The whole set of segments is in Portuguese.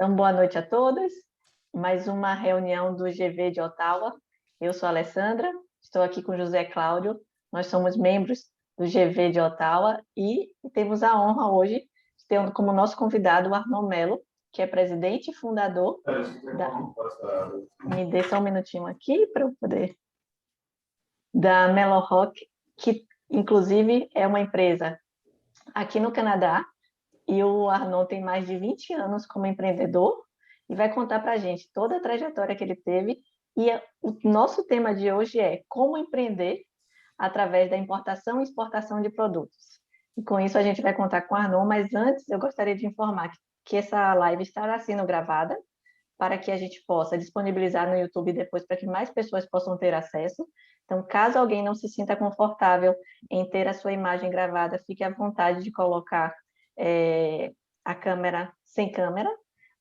Então, boa noite a todos. Mais uma reunião do GV de Ottawa. Eu sou a Alessandra, estou aqui com o José Cláudio. Nós somos membros do GV de Ottawa e temos a honra hoje de ter como nosso convidado o Arnon Mello, que é presidente e fundador da... Me dê só um minutinho aqui para eu poder... Da Mello Rock, que inclusive é uma empresa aqui no Canadá, e o Arnon tem mais de 20 anos como empreendedor e vai contar para a gente toda a trajetória que ele teve. E o nosso tema de hoje é como empreender através da importação e exportação de produtos. E com isso a gente vai contar com o Arnon, mas antes eu gostaria de informar que essa live estará sendo gravada para que a gente possa disponibilizar no YouTube depois para que mais pessoas possam ter acesso. Então, caso alguém não se sinta confortável em ter a sua imagem gravada, fique à vontade de colocar a câmera sem câmera,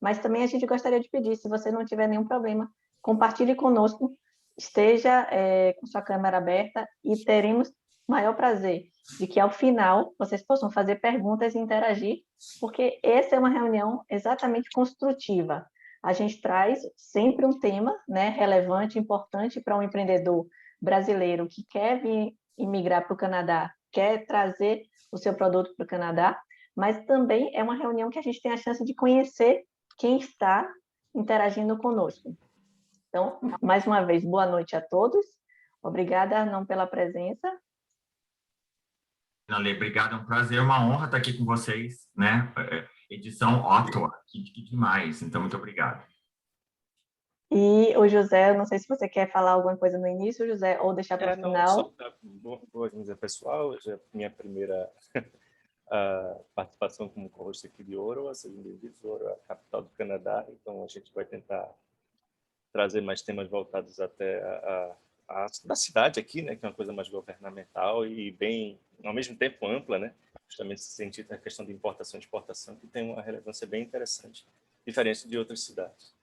mas também a gente gostaria de pedir, se você não tiver nenhum problema, compartilhe conosco, esteja com sua câmera aberta e teremos maior prazer de que ao final vocês possam fazer perguntas e interagir, porque essa é uma reunião exatamente construtiva. A gente traz sempre um tema, né, relevante, importante para um empreendedor brasileiro que quer vir imigrar para o Canadá, quer trazer o seu produto para o Canadá, mas também é uma reunião que a gente tem a chance de conhecer quem está interagindo conosco. Então, mais uma vez, boa noite a todos. Obrigada, Arnon, pela presença. Ale, obrigado, é um prazer, uma honra estar aqui com vocês, né? Edição Ottawa, que demais, então muito obrigado. E o José, eu não sei se você quer falar alguma coisa no início, José, ou deixar para o final. Boa dia, pessoal. Hoje é a minha primeira participação como co-host aqui de Ottawa, segunda vez, Ottawa, a capital do Canadá. Então, a gente vai tentar trazer mais temas voltados até da cidade aqui, né, que é uma coisa mais governamental e bem, ao mesmo tempo, ampla, né? Justamente se sentir a questão de importação e exportação, que tem uma relevância bem interessante, diferente de outras cidades.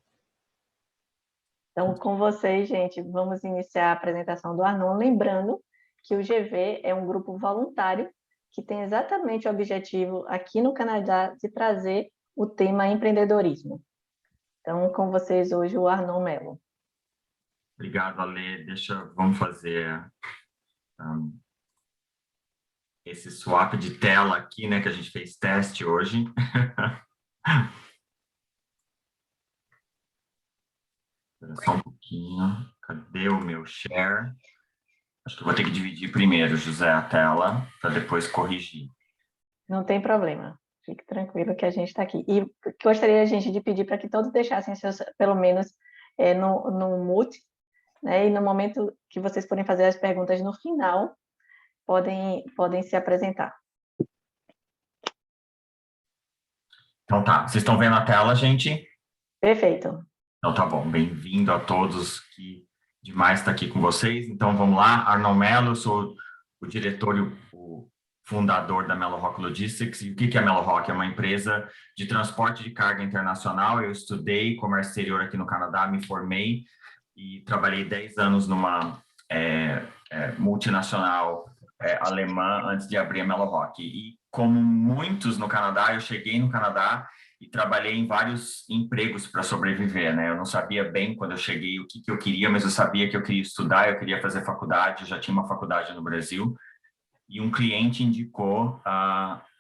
Então, com vocês, gente, vamos iniciar a apresentação do Arnon, lembrando que o GV é um grupo voluntário que tem exatamente o objetivo aqui no Canadá de trazer o tema empreendedorismo. Então, com vocês hoje, o Arnon Mello. Obrigado, Ale. Vamos fazer esse swap de tela aqui, né, que a gente fez teste hoje. Só um pouquinho. Cadê o meu share? Acho que eu vou ter que dividir primeiro, José, a tela, para depois corrigir. Não tem problema. Fique tranquilo que a gente está aqui. E gostaria, gente, de pedir para que todos deixassem seus, pelo menos, no mute, né? E no momento que vocês forem fazer as perguntas no final, podem se apresentar. Então tá, vocês estão vendo a tela, gente? Perfeito. Então tá bom, bem-vindo a todos, que demais estar aqui com vocês. Então vamos lá, Arnon Mello, eu sou o diretor e o fundador da Mello Rock Logistics. E o que é a Mello Rock? É uma empresa de transporte de carga internacional. Eu estudei comércio exterior aqui no Canadá, me formei e trabalhei 10 anos numa multinacional alemã antes de abrir a Mello Rock. E como muitos no Canadá, eu cheguei no Canadá e trabalhei em vários empregos para sobreviver, né? Eu não sabia bem quando eu cheguei o que eu queria, mas eu sabia que eu queria estudar, eu queria fazer faculdade, eu já tinha uma faculdade no Brasil, e um cliente indicou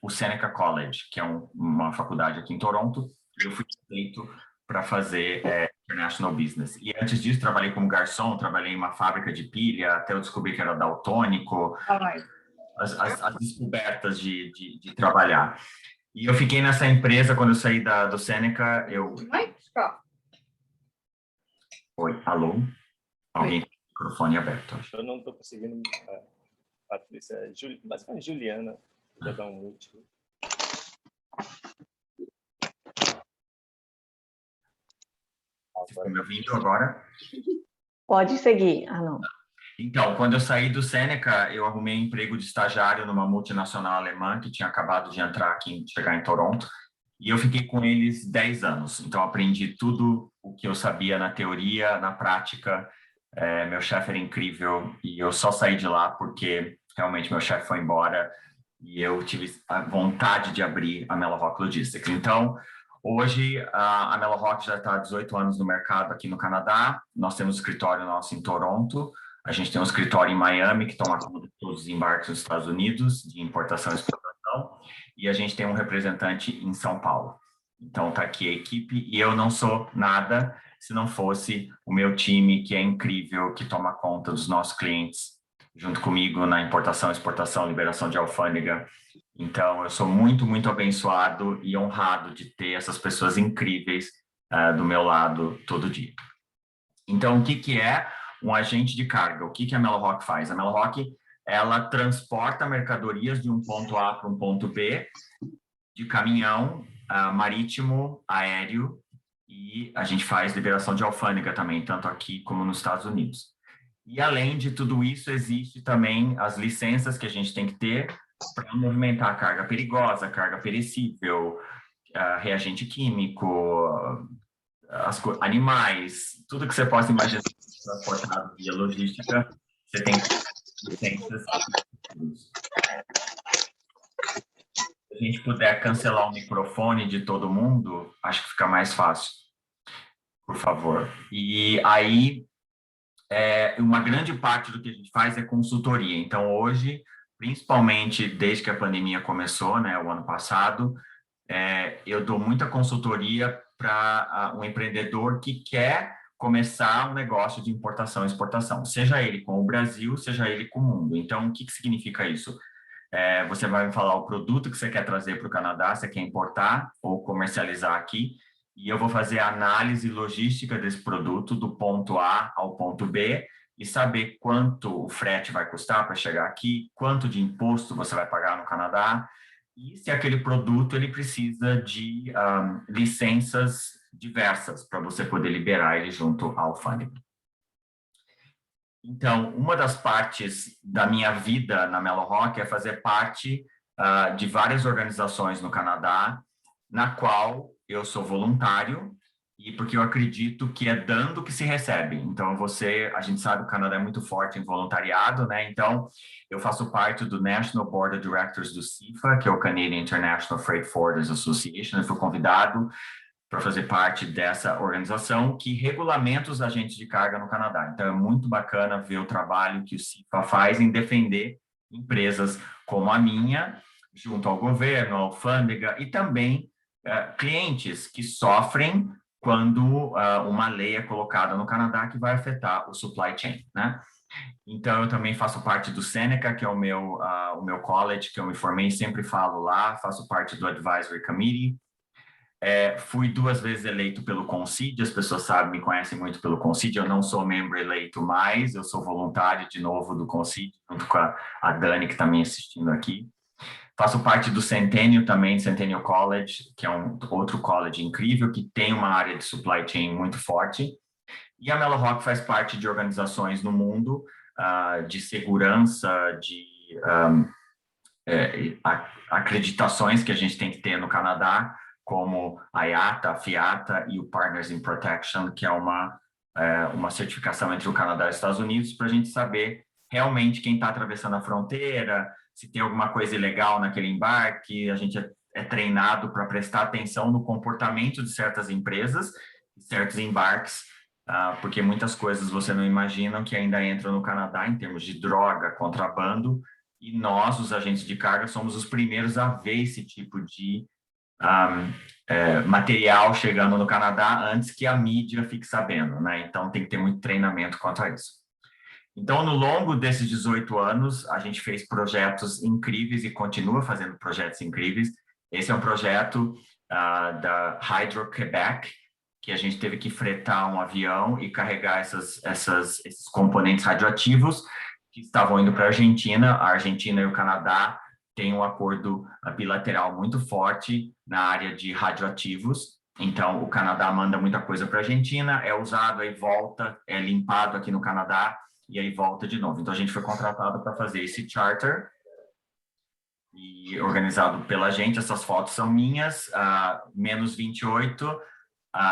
o Seneca College, que é uma faculdade aqui em Toronto, e eu fui aceito para fazer International Business. E antes disso, trabalhei como garçom, trabalhei em uma fábrica de pilha, até eu descobri que era daltônico, as descobertas de trabalhar. E eu fiquei nessa empresa, quando eu saí do Seneca, Oi, alô? Alguém tem o microfone aberto? Eu não estou conseguindo... Patrícia, basicamente Juliana, já dá um mute. Estão me ouvindo agora? Pode seguir, Arnon. Então, quando eu saí do Seneca, eu arrumei emprego de estagiário numa multinacional alemã que tinha acabado de chegar em Toronto, e eu fiquei com eles 10 anos. Então, aprendi tudo o que eu sabia na teoria, na prática. Meu chefe era incrível e eu só saí de lá porque realmente meu chefe foi embora e eu tive a vontade de abrir a Mello Rock Logistics. Então, Hoje, a Mellow Rock já está há 18 anos no mercado aqui no Canadá. Nós temos escritório nosso em Toronto. A gente tem um escritório em Miami, que toma conta de todos os embarques nos Estados Unidos, de importação e exportação. E a gente tem um representante em São Paulo. Então, está aqui a equipe. E eu não sou nada se não fosse o meu time, que é incrível, que toma conta dos nossos clientes, junto comigo na importação, exportação, liberação de alfândega. Então, eu sou muito, muito abençoado e honrado de ter essas pessoas incríveis do meu lado todo dia. Então, o que é um agente de carga? O que a Mellow Rock faz? A Mellow Rock, ela transporta mercadorias de um ponto A para um ponto B, de caminhão, marítimo, aéreo, e a gente faz liberação de alfândega também, tanto aqui como nos Estados Unidos. E, além de tudo isso, existe também as licenças que a gente tem que ter para movimentar carga perigosa, carga perecível, reagente químico, animais, tudo que você possa imaginar transportado via logística, você tem licenças. Se a gente puder cancelar o microfone de todo mundo, acho que fica mais fácil, por favor. E aí, uma grande parte do que a gente faz é consultoria. Então, hoje, principalmente desde que a pandemia começou, né, o ano passado, eu dou muita consultoria para um empreendedor que quer começar um negócio de importação e exportação, seja ele com o Brasil, seja ele com o mundo. Então, o que significa isso? Você vai me falar o produto que você quer trazer para o Canadá, você quer importar ou comercializar aqui, e eu vou fazer a análise logística desse produto do ponto A ao ponto B e saber quanto o frete vai custar para chegar aqui, quanto de imposto você vai pagar no Canadá, e se aquele produto ele precisa de licenças diversas para você poder liberar ele junto à alfândega. Então, uma das partes da minha vida na Mellow Rock é fazer parte de várias organizações no Canadá, na qual eu sou voluntário, e porque eu acredito que é dando que se recebe. Então, a gente sabe que o Canadá é muito forte em voluntariado, né? Então, eu faço parte do National Board of Directors do CIFA, que é o Canadian International Freight Forwarders Association. Eu fui convidado para fazer parte dessa organização que regulamenta os agentes de carga no Canadá. Então, é muito bacana ver o trabalho que o CIFA faz em defender empresas como a minha, junto ao governo, à alfândega, e também clientes que sofrem quando uma lei é colocada no Canadá que vai afetar o supply chain, né? Então, eu também faço parte do Seneca, que é o meu college, que eu me formei, sempre falo lá, faço parte do Advisory Committee. Fui 2 vezes eleito pelo CONCID, as pessoas sabem, me conhecem muito pelo CONCID, eu não sou membro eleito mais, eu sou voluntário de novo do CONCID, junto com a Dani, que está me assistindo aqui. Faço parte do Centennial também, Centennial College, que é um outro college incrível, que tem uma área de supply chain muito forte. E a Mellow Rock faz parte de organizações no mundo de segurança, de acreditações que a gente tem que ter no Canadá, como a IATA, a FIATA e o Partners in Protection, que é uma certificação entre o Canadá e os Estados Unidos, para a gente saber realmente quem está atravessando a fronteira, se tem alguma coisa ilegal naquele embarque. A gente é treinado para prestar atenção no comportamento de certas empresas, certos embarques, porque muitas coisas você não imagina que ainda entram no Canadá em termos de droga, contrabando, e nós, os agentes de carga, somos os primeiros a ver esse tipo de material chegando no Canadá antes que a mídia fique sabendo, né? Então, tem que ter muito treinamento quanto a isso. Então, no longo desses 18 anos, a gente fez projetos incríveis e continua fazendo projetos incríveis. Esse é um projeto da Hydro-Quebec, que a gente teve que fretar um avião e carregar esses componentes radioativos que estavam indo para a Argentina. A Argentina e o Canadá têm um acordo bilateral muito forte na área de radioativos. Então, o Canadá manda muita coisa para a Argentina, é usado, aí volta, é limpado aqui no Canadá, e aí volta de novo. Então, a gente foi contratado para fazer esse charter, e organizado pela gente. Essas fotos são minhas, menos 28,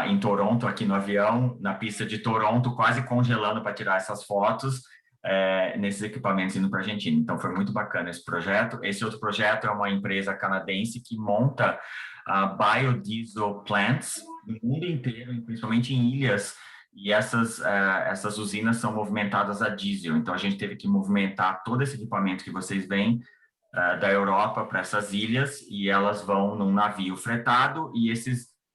em Toronto, aqui no avião, na pista de Toronto, quase congelando para tirar essas fotos, nesses equipamentos indo para a Argentina. Então, foi muito bacana esse projeto. Esse outro projeto é uma empresa canadense que monta biodiesel plants no mundo inteiro, principalmente em ilhas, e essas usinas são movimentadas a diesel. Então, a gente teve que movimentar todo esse equipamento que vocês veem da Europa para essas ilhas, e elas vão num navio fretado, e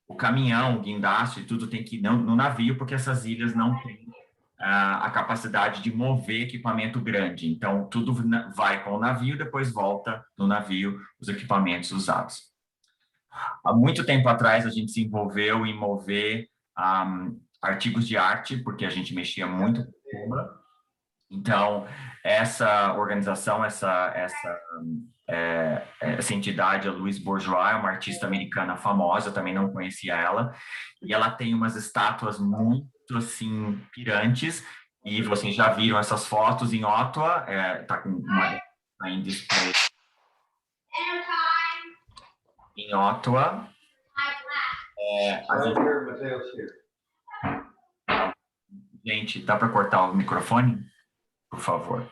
o caminhão, o guindaste, tudo tem que ir no navio, porque essas ilhas não têm a capacidade de mover equipamento grande. Então, tudo vai com o navio, depois volta no navio os equipamentos usados. Há muito tempo atrás, a gente se envolveu em mover artigos de arte, porque a gente mexia muito com Cuba. Então, essa organização, essa entidade, a Louise Bourgeois, é uma artista americana famosa, eu também não conhecia ela, e ela tem umas estátuas muito, assim, pirantes, e vocês já viram essas fotos em Ottawa, tá com uma em display em Ottawa. Gente, dá para cortar o microfone, por favor?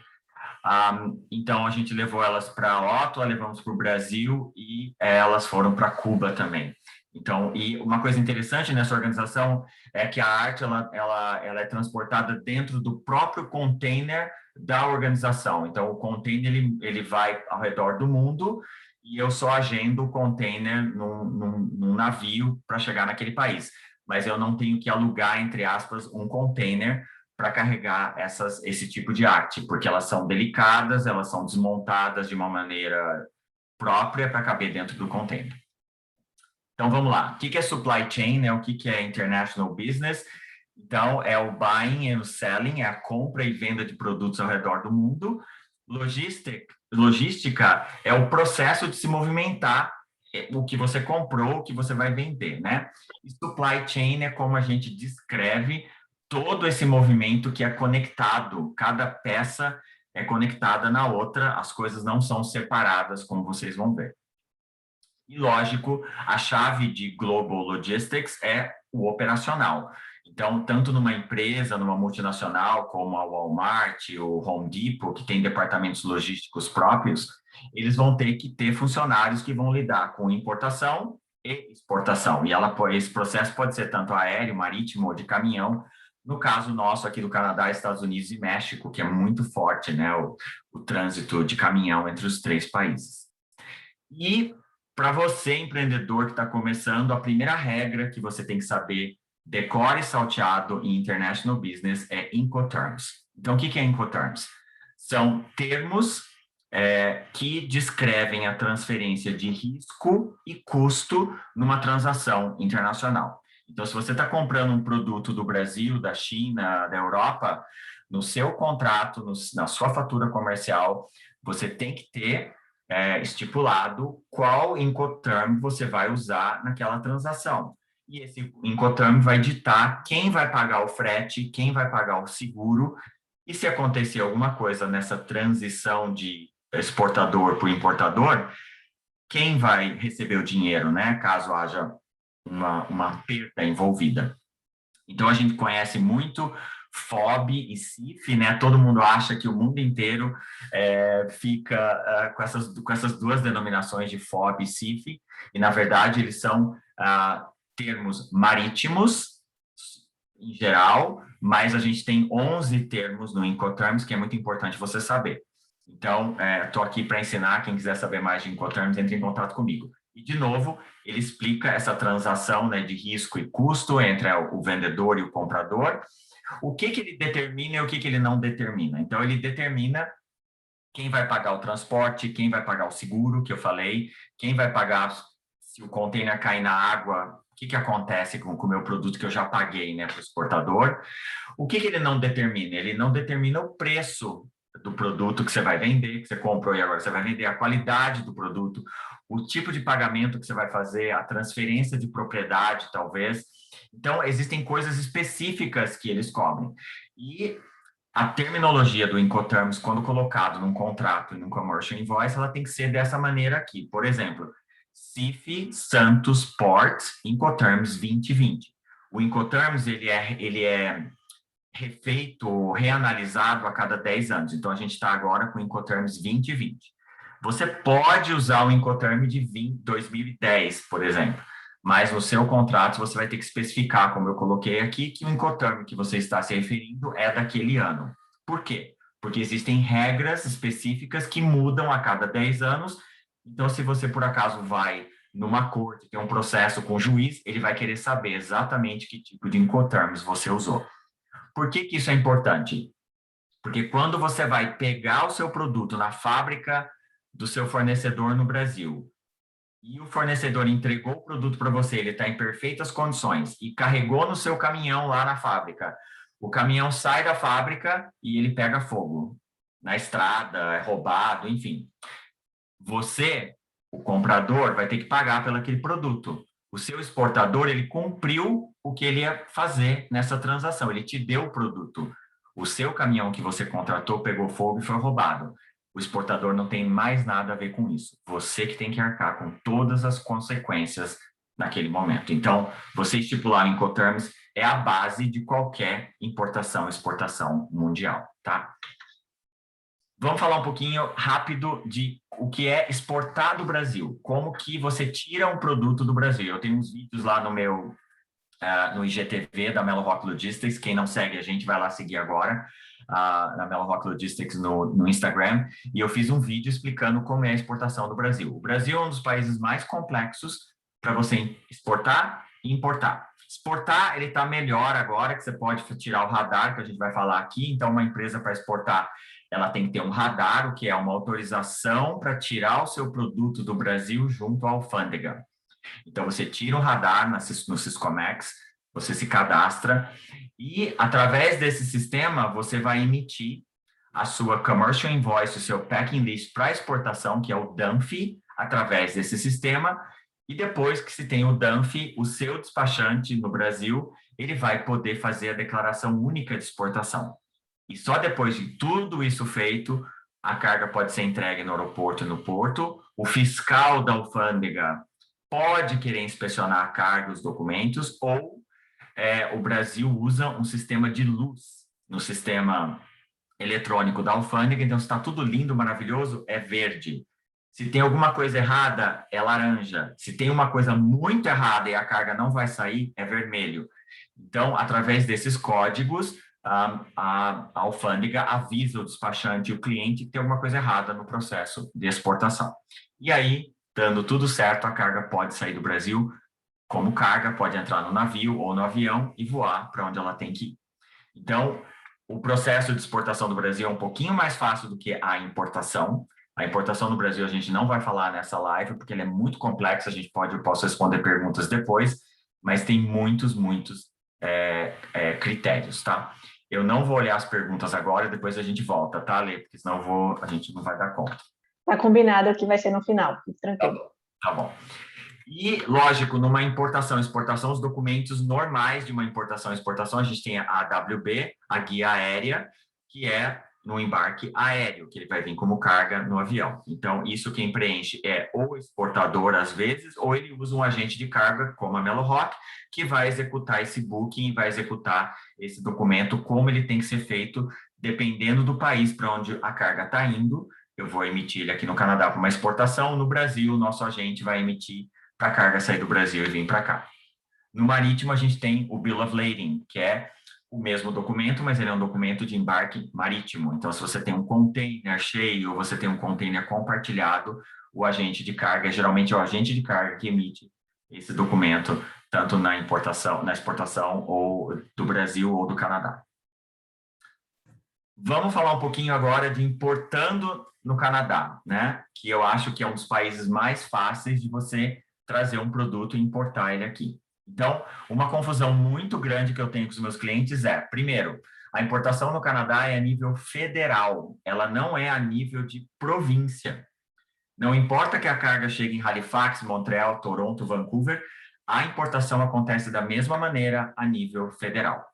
Então, a gente levou elas para Ottawa, levamos para o Brasil e elas foram para Cuba também. Então, e uma coisa interessante nessa organização é que a arte ela é transportada dentro do próprio container da organização. Então, o container ele vai ao redor do mundo e eu só agendo o container num navio para chegar naquele país. Mas eu não tenho que alugar, entre aspas, um container para carregar esse tipo de arte, porque elas são delicadas, elas são desmontadas de uma maneira própria para caber dentro do container. Então, vamos lá. O que é supply chain, né? O que é international business? Então, é o buying e o selling, é a compra e venda de produtos ao redor do mundo. Logística é o processo de se movimentar o que você comprou, o que você vai vender, né? E supply chain é como a gente descreve todo esse movimento que é conectado, cada peça é conectada na outra, as coisas não são separadas, como vocês vão ver. E, lógico, a chave de Global Logistics é o operacional. Então, tanto numa empresa, numa multinacional, como a Walmart, o Home Depot, que tem departamentos logísticos próprios, eles vão ter que ter funcionários que vão lidar com importação e exportação. E esse processo pode ser tanto aéreo, marítimo ou de caminhão. No caso nosso aqui do Canadá, Estados Unidos e México, que é muito forte, né, o trânsito de caminhão entre os 3 países. E para você, empreendedor que está começando, a primeira regra que você tem que saber, decore salteado em International Business, é Incoterms. Então, o que é Incoterms? São termos que descrevem a transferência de risco e custo numa transação internacional. Então, se você está comprando um produto do Brasil, da China, da Europa, no seu contrato, na sua fatura comercial, você tem que ter estipulado qual Incoterm você vai usar naquela transação. E esse Incoterm vai ditar quem vai pagar o frete, quem vai pagar o seguro, e se acontecer alguma coisa nessa transição de exportador para importador, quem vai receber o dinheiro, né, caso haja uma perda envolvida. Então, a gente conhece muito FOB e CIF, né? Todo mundo acha que o mundo inteiro fica com essas duas denominações de FOB e CIF, e, na verdade, eles são termos marítimos, em geral, mas a gente tem 11 termos no Incoterms, que é muito importante você saber. Então, estou aqui para ensinar, quem quiser saber mais de Incoterms, entre em contato comigo. E, de novo, ele explica essa transação, né, de risco e custo entre o vendedor e o comprador, o que ele determina e o que ele não determina. Então, ele determina quem vai pagar o transporte, quem vai pagar o seguro, que eu falei, quem vai pagar se o container cair na água, o que acontece com o meu produto que eu já paguei, né, para o exportador. O que ele não determina? Ele não determina o preço do produto que você vai vender, que você comprou e agora você vai vender, a qualidade do produto, o tipo de pagamento que você vai fazer, a transferência de propriedade, talvez. Então, existem coisas específicas que eles cobrem. E a terminologia do Incoterms, quando colocado num contrato e num commercial invoice, ela tem que ser dessa maneira aqui. Por exemplo, CIF Santos Port Incoterms 2020. O Incoterms, ele é refeito, reanalisado a cada 10 anos. Então, a gente está agora com o Incoterms 2020. Você pode usar o Incoterm de 2010, por exemplo, mas no seu contrato você vai ter que especificar, como eu coloquei aqui, que o Incoterm que você está se referindo é daquele ano. Por quê? Porque existem regras específicas que mudam a cada 10 anos. Então, se você, por acaso, vai numa corte, tem um processo com o juiz, ele vai querer saber exatamente que tipo de Incoterms você usou. Por que que isso é importante? Porque quando você vai pegar o seu produto na fábrica do seu fornecedor no Brasil e o fornecedor entregou o produto para você, ele está em perfeitas condições e carregou no seu caminhão lá na fábrica, o caminhão sai da fábrica e ele pega fogo na estrada, é roubado, enfim. Você, o comprador, vai ter que pagar pelo aquele produto. O seu exportador, ele cumpriu o que ele ia fazer nessa transação, ele te deu o produto. O seu caminhão que você contratou pegou fogo e foi roubado. O exportador não tem mais nada a ver com isso. Você que tem que arcar com todas as consequências naquele momento. Então, você estipular Incoterms é a base de qualquer importação e exportação mundial, tá? Vamos falar um pouquinho rápido de o que é exportar do Brasil. Como que você tira um produto do Brasil. Eu tenho uns vídeos lá no meu no IGTV da Melo Rock Logistics. Quem não segue a gente vai lá seguir agora na Melo Rock Logistics no Instagram. E eu fiz um vídeo explicando como é a exportação do Brasil. O Brasil é um dos países mais complexos para você exportar e importar. Exportar, ele está melhor agora, que você pode tirar o radar, que a gente vai falar aqui. Então, uma empresa para exportar, ela tem que ter um radar, o que é uma autorização para tirar o seu produto do Brasil junto à alfândega. Então, você tira o radar no Syscomex, você se cadastra e, através desse sistema, você vai emitir a sua Commercial Invoice, o seu Packing List para exportação, que é o DANF, através desse sistema. E depois que se tem o DANF, o seu despachante no Brasil, ele vai poder fazer a declaração única de exportação. E só depois de tudo isso feito, a carga pode ser entregue no aeroporto e no porto. O fiscal da alfândega pode querer inspecionar a carga, os documentos, ou o Brasil usa um sistema de luz no sistema eletrônico da alfândega. Então, se está tudo lindo, maravilhoso, é verde. Se tem alguma coisa errada, é laranja. Se tem uma coisa muito errada e a carga não vai sair, é vermelho. Então, através desses códigos, a alfândega avisa o despachante e o cliente que tem alguma coisa errada no processo de exportação. E aí, dando tudo certo, a carga pode sair do Brasil como carga, pode entrar no navio ou no avião e voar para onde ela tem que ir. Então, o processo de exportação do Brasil é um pouquinho mais fácil do que a importação. A importação no Brasil a gente não vai falar nessa live, porque ele é muito complexo, eu posso responder perguntas depois, mas tem muitos critérios, tá? Eu não vou olhar as perguntas agora, depois a gente volta, tá, Lê? Porque senão a gente não vai dar conta. Tá combinado que vai ser no final, tranquilo. Tá bom. E, lógico, numa importação e exportação, os documentos normais de uma importação e exportação, a gente tem a AWB, a guia aérea, que é no embarque aéreo, que ele vai vir como carga no avião. Então, isso quem preenche é ou o exportador, às vezes, ou ele usa um agente de carga, como a Melo Rock, que vai executar esse booking, vai executar esse documento, como ele tem que ser feito, dependendo do país para onde a carga está indo. Eu vou emitir ele aqui no Canadá para uma exportação, no Brasil, o nosso agente vai emitir para a carga sair do Brasil e vir para cá. No marítimo, a gente tem o Bill of Lading, que é o mesmo documento, mas ele é um documento de embarque marítimo. Então, se você tem um container cheio ou você tem um container compartilhado, o agente de carga, geralmente é o agente de carga que emite esse documento, tanto na exportação ou do Brasil ou do Canadá. Vamos falar um pouquinho agora de importando no Canadá, né? Que eu acho que é um dos países mais fáceis de você trazer um produto e importar ele aqui. Então, uma confusão muito grande que eu tenho com os meus clientes é, primeiro, a importação no Canadá é a nível federal, ela não é a nível de província. Não importa que a carga chegue em Halifax, Montreal, Toronto, Vancouver, a importação acontece da mesma maneira a nível federal.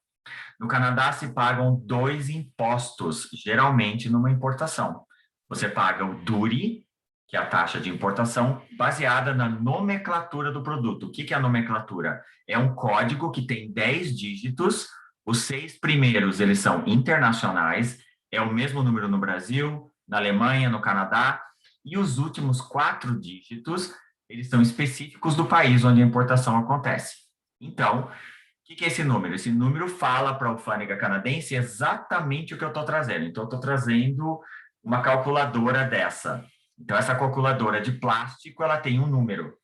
No Canadá se pagam 2 impostos, geralmente numa importação. Você paga o duty, que é a taxa de importação, baseada na nomenclatura do produto. O que é a nomenclatura? É um código que tem 10 dígitos, os 6 primeiros eles são internacionais, é o mesmo número no Brasil, na Alemanha, no Canadá, E os últimos 4 dígitos, eles são específicos do país onde a importação acontece. Então, o que é esse número? Esse número fala para a alfândega canadense exatamente o que eu estou trazendo. Então, eu estou trazendo uma calculadora dessa. Então, essa calculadora de plástico, ela tem um número.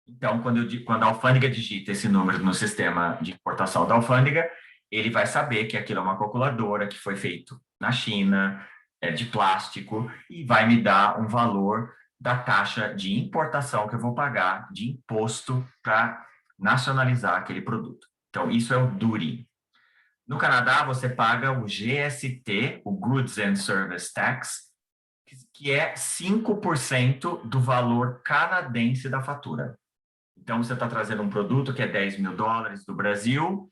Então, quando a alfândega digita esse número no sistema de importação da alfândega, ele vai saber que aquilo é uma calculadora que foi feito na China, de plástico, e vai me dar um valor da taxa de importação que eu vou pagar de imposto para nacionalizar aquele produto. Então, isso é o duty. No Canadá, você paga o GST, o Goods and Service Tax, que é 5% do valor canadense da fatura. Então, você está trazendo um produto que é $10 mil do Brasil.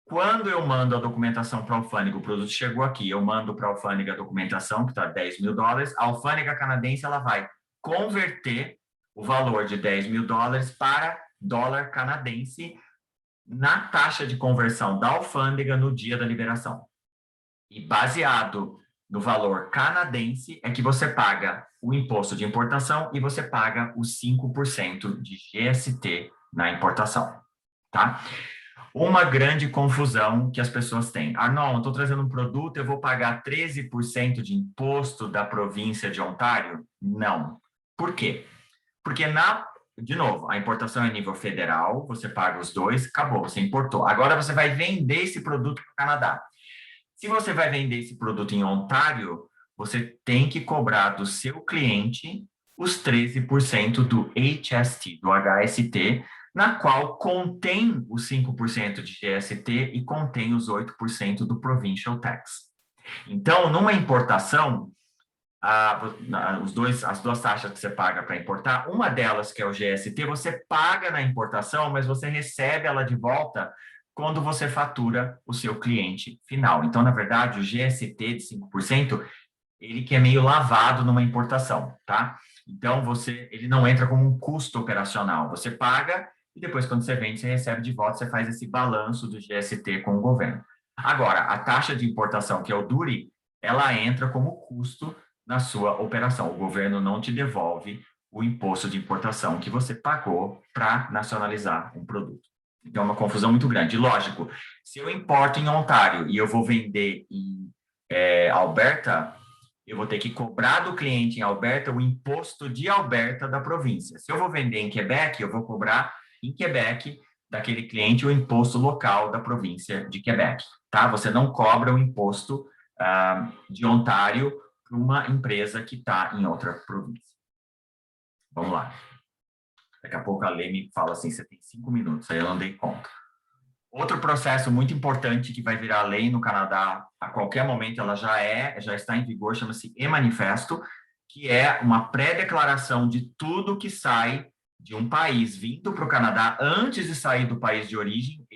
Quando eu mando a documentação para a alfândega, o produto chegou aqui, eu mando para a alfândega a documentação, que está $10 mil, a alfândega canadense ela vai converter o valor de $10 mil para dólar canadense na taxa de conversão da alfândega no dia da liberação. E baseado no valor canadense é que você paga o imposto de importação e você paga os 5% de GST na importação, tá? Uma grande confusão que as pessoas têm. Não, eu estou trazendo um produto, eu vou pagar 13% de imposto da província de Ontário? Não. Por quê? Porque de novo, a importação é nível federal, você paga os dois, acabou, você importou. Agora você vai vender esse produto para o Canadá. Se você vai vender esse produto em Ontário, você tem que cobrar do seu cliente os 13% do HST, do HST, na qual contém os 5% de GST e contém os 8% do Provincial Tax. Então, numa importação, as duas taxas que você paga para importar, uma delas, que é o GST, você paga na importação, mas você recebe ela de volta quando você fatura o seu cliente final. Então, na verdade, o GST de 5%, ele que é meio lavado numa importação, tá? Então, ele não entra como um custo operacional. Você paga e depois, quando você vende, você recebe de volta, você faz esse balanço do GST com o governo. Agora, a taxa de importação, que é o duty, ela entra como custo na sua operação. O governo não te devolve o imposto de importação que você pagou para nacionalizar um produto. Então, é uma confusão muito grande. Lógico, se eu importo em Ontário e eu vou vender em Alberta, eu vou ter que cobrar do cliente em Alberta o imposto de Alberta da província. Se eu vou vender em Quebec, eu vou cobrar em Quebec daquele cliente o imposto local da província de Quebec, tá? Você não cobra o imposto de Ontário para uma empresa que está em outra província. Vamos lá. Daqui a pouco a lei me fala assim, você tem 5 minutos, aí eu não dei conta. Outro processo muito importante que vai virar lei no Canadá, a qualquer momento ela já está em vigor, chama-se e-manifesto, que é uma pré-declaração de tudo que sai de um país vindo para o Canadá antes de sair do país de origem.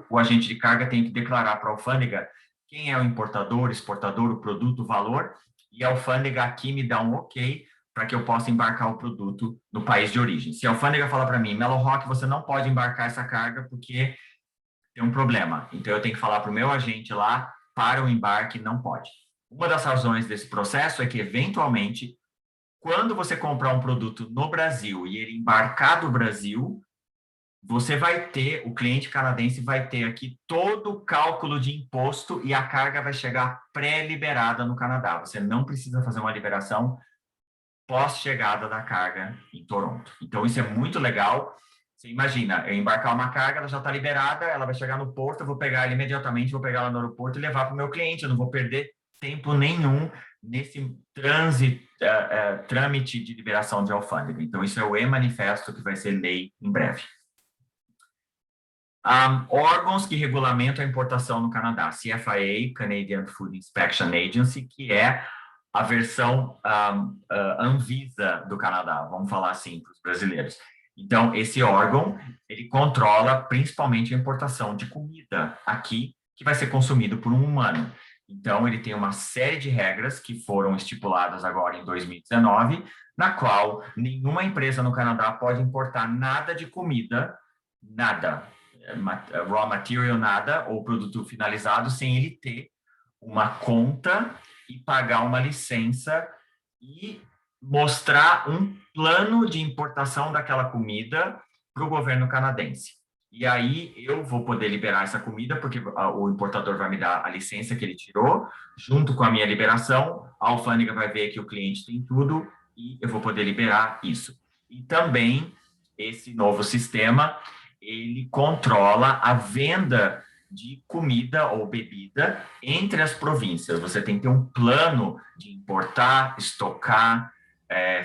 O agente de carga, tenho que declarar para a alfândega quem é o importador, exportador, o produto, o valor, e a alfândega aqui me dá um ok para que eu possa embarcar o produto no país de origem. Se a alfândega falar para mim, Melo Rock, você não pode embarcar essa carga porque tem um problema. Então, eu tenho que falar para o meu agente lá, para o embarque, não pode. Uma das razões desse processo é que, eventualmente, quando você comprar um produto no Brasil e ele embarcar do Brasil, o cliente canadense vai ter aqui todo o cálculo de imposto e a carga vai chegar pré-liberada no Canadá. Você não precisa fazer uma liberação pós-chegada da carga em Toronto. Então, isso é muito legal. Você imagina, eu embarcar uma carga, ela já está liberada, ela vai chegar no porto, eu vou pegar ela imediatamente, vou pegar ela no aeroporto e levar para o meu cliente. Eu não vou perder tempo nenhum nesse trâmite de liberação de alfândega. Então, isso é o e-manifesto que vai ser lei em breve. Órgãos que regulamentam a importação no Canadá, CFIA, Canadian Food Inspection Agency, que é a versão Anvisa do Canadá, vamos falar assim para os brasileiros. Então, esse órgão, ele controla principalmente a importação de comida aqui, que vai ser consumido por um humano. Então, ele tem uma série de regras que foram estipuladas agora em 2019, na qual nenhuma empresa no Canadá pode importar nada de comida, nada, raw material, nada, ou produto finalizado, sem ele ter uma conta e pagar uma licença e mostrar um plano de importação daquela comida para o governo canadense. E aí eu vou poder liberar essa comida, porque o importador vai me dar a licença que ele tirou, junto com a minha liberação, a alfândega vai ver que o cliente tem tudo e eu vou poder liberar isso. E também esse novo sistema, ele controla a venda de comida ou bebida entre as províncias. Você tem que ter um plano de importar, estocar,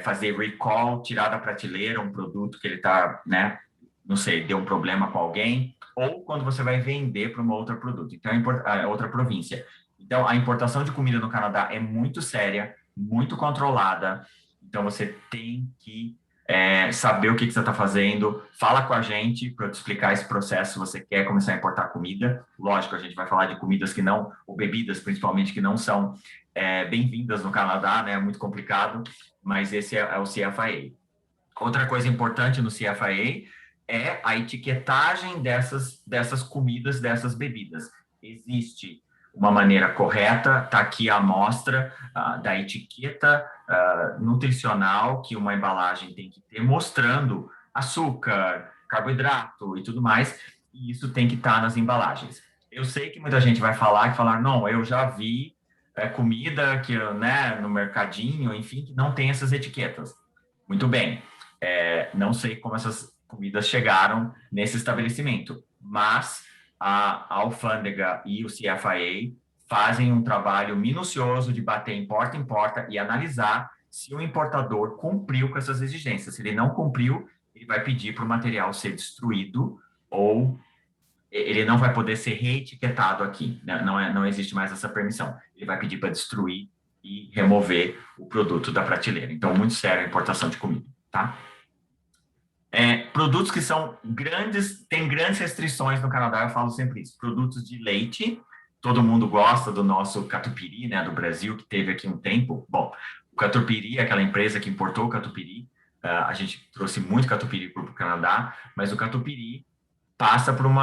fazer recall, tirar da prateleira um produto que ele está, né, não sei, deu um problema com alguém, ou quando você vai vender para uma outra produto, então outra província. Então, a importação de comida no Canadá é muito séria, muito controlada, então você tem que saber o que você está fazendo, fala com a gente para eu te explicar esse processo, se você quer começar a importar comida. Lógico, a gente vai falar de comidas que não, ou bebidas principalmente, que não são bem-vindas no Canadá, né? É muito complicado, mas esse é o CFIA. Outra coisa importante no CFIA é a etiquetagem dessas comidas, dessas bebidas. Existe uma maneira correta, está aqui a amostra da etiqueta nutricional que uma embalagem tem que ter, mostrando açúcar, carboidrato e tudo mais, e isso tem que estar nas embalagens. Eu sei que muita gente vai falar, não, eu já vi comida que, né, no mercadinho, enfim, que não tem essas etiquetas. Muito bem, não sei como essas comidas chegaram nesse estabelecimento, mas a alfândega e o CFIA fazem um trabalho minucioso de bater em porta e analisar se o importador cumpriu com essas exigências. Se ele não cumpriu, ele vai pedir para o material ser destruído ou ele não vai poder ser reetiquetado aqui, né? Não existe mais essa permissão. Ele vai pedir para destruir e remover o produto da prateleira. Então, muito sério a importação de comida, tá? Produtos que são grandes, tem grandes restrições no Canadá, eu falo sempre isso. Produtos de leite, todo mundo gosta do nosso catupiry, né, do Brasil, que teve aqui um tempo. Bom, o catupiry, aquela empresa que importou o catupiry, a gente trouxe muito catupiry para o Canadá, mas o catupiry passa por um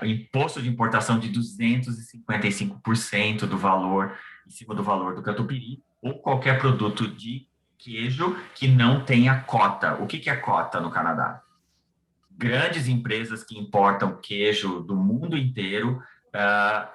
imposto de importação de 255% do valor, em cima do valor do catupiry, ou qualquer produto de queijo que não tenha cota. O que é cota no Canadá? Grandes empresas que importam queijo do mundo inteiro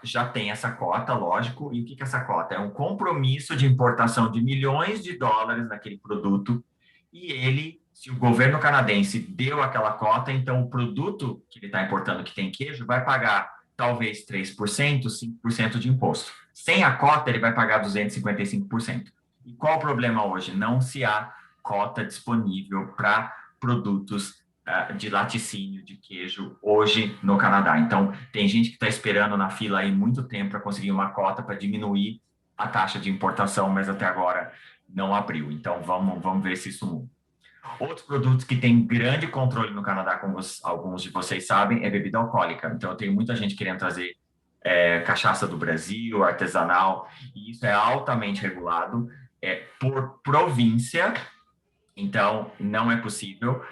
já tem essa cota, lógico. E o que é essa cota? É um compromisso de importação de milhões de dólares naquele produto e se o governo canadense deu aquela cota, então o produto que ele está importando que tem queijo vai pagar talvez 3%, 5% de imposto. Sem a cota, ele vai pagar 255%. E qual o problema hoje? Não se há cota disponível para produtos de laticínio, de queijo, hoje no Canadá. Então, tem gente que está esperando na fila aí muito tempo para conseguir uma cota para diminuir a taxa de importação, mas até agora não abriu. Então, vamos ver se isso muda. Outros produtos que têm grande controle no Canadá, como alguns de vocês sabem, é bebida alcoólica. Então, eu tenho muita gente querendo trazer cachaça do Brasil, artesanal, e isso é altamente regulado por província. Então, não é possível.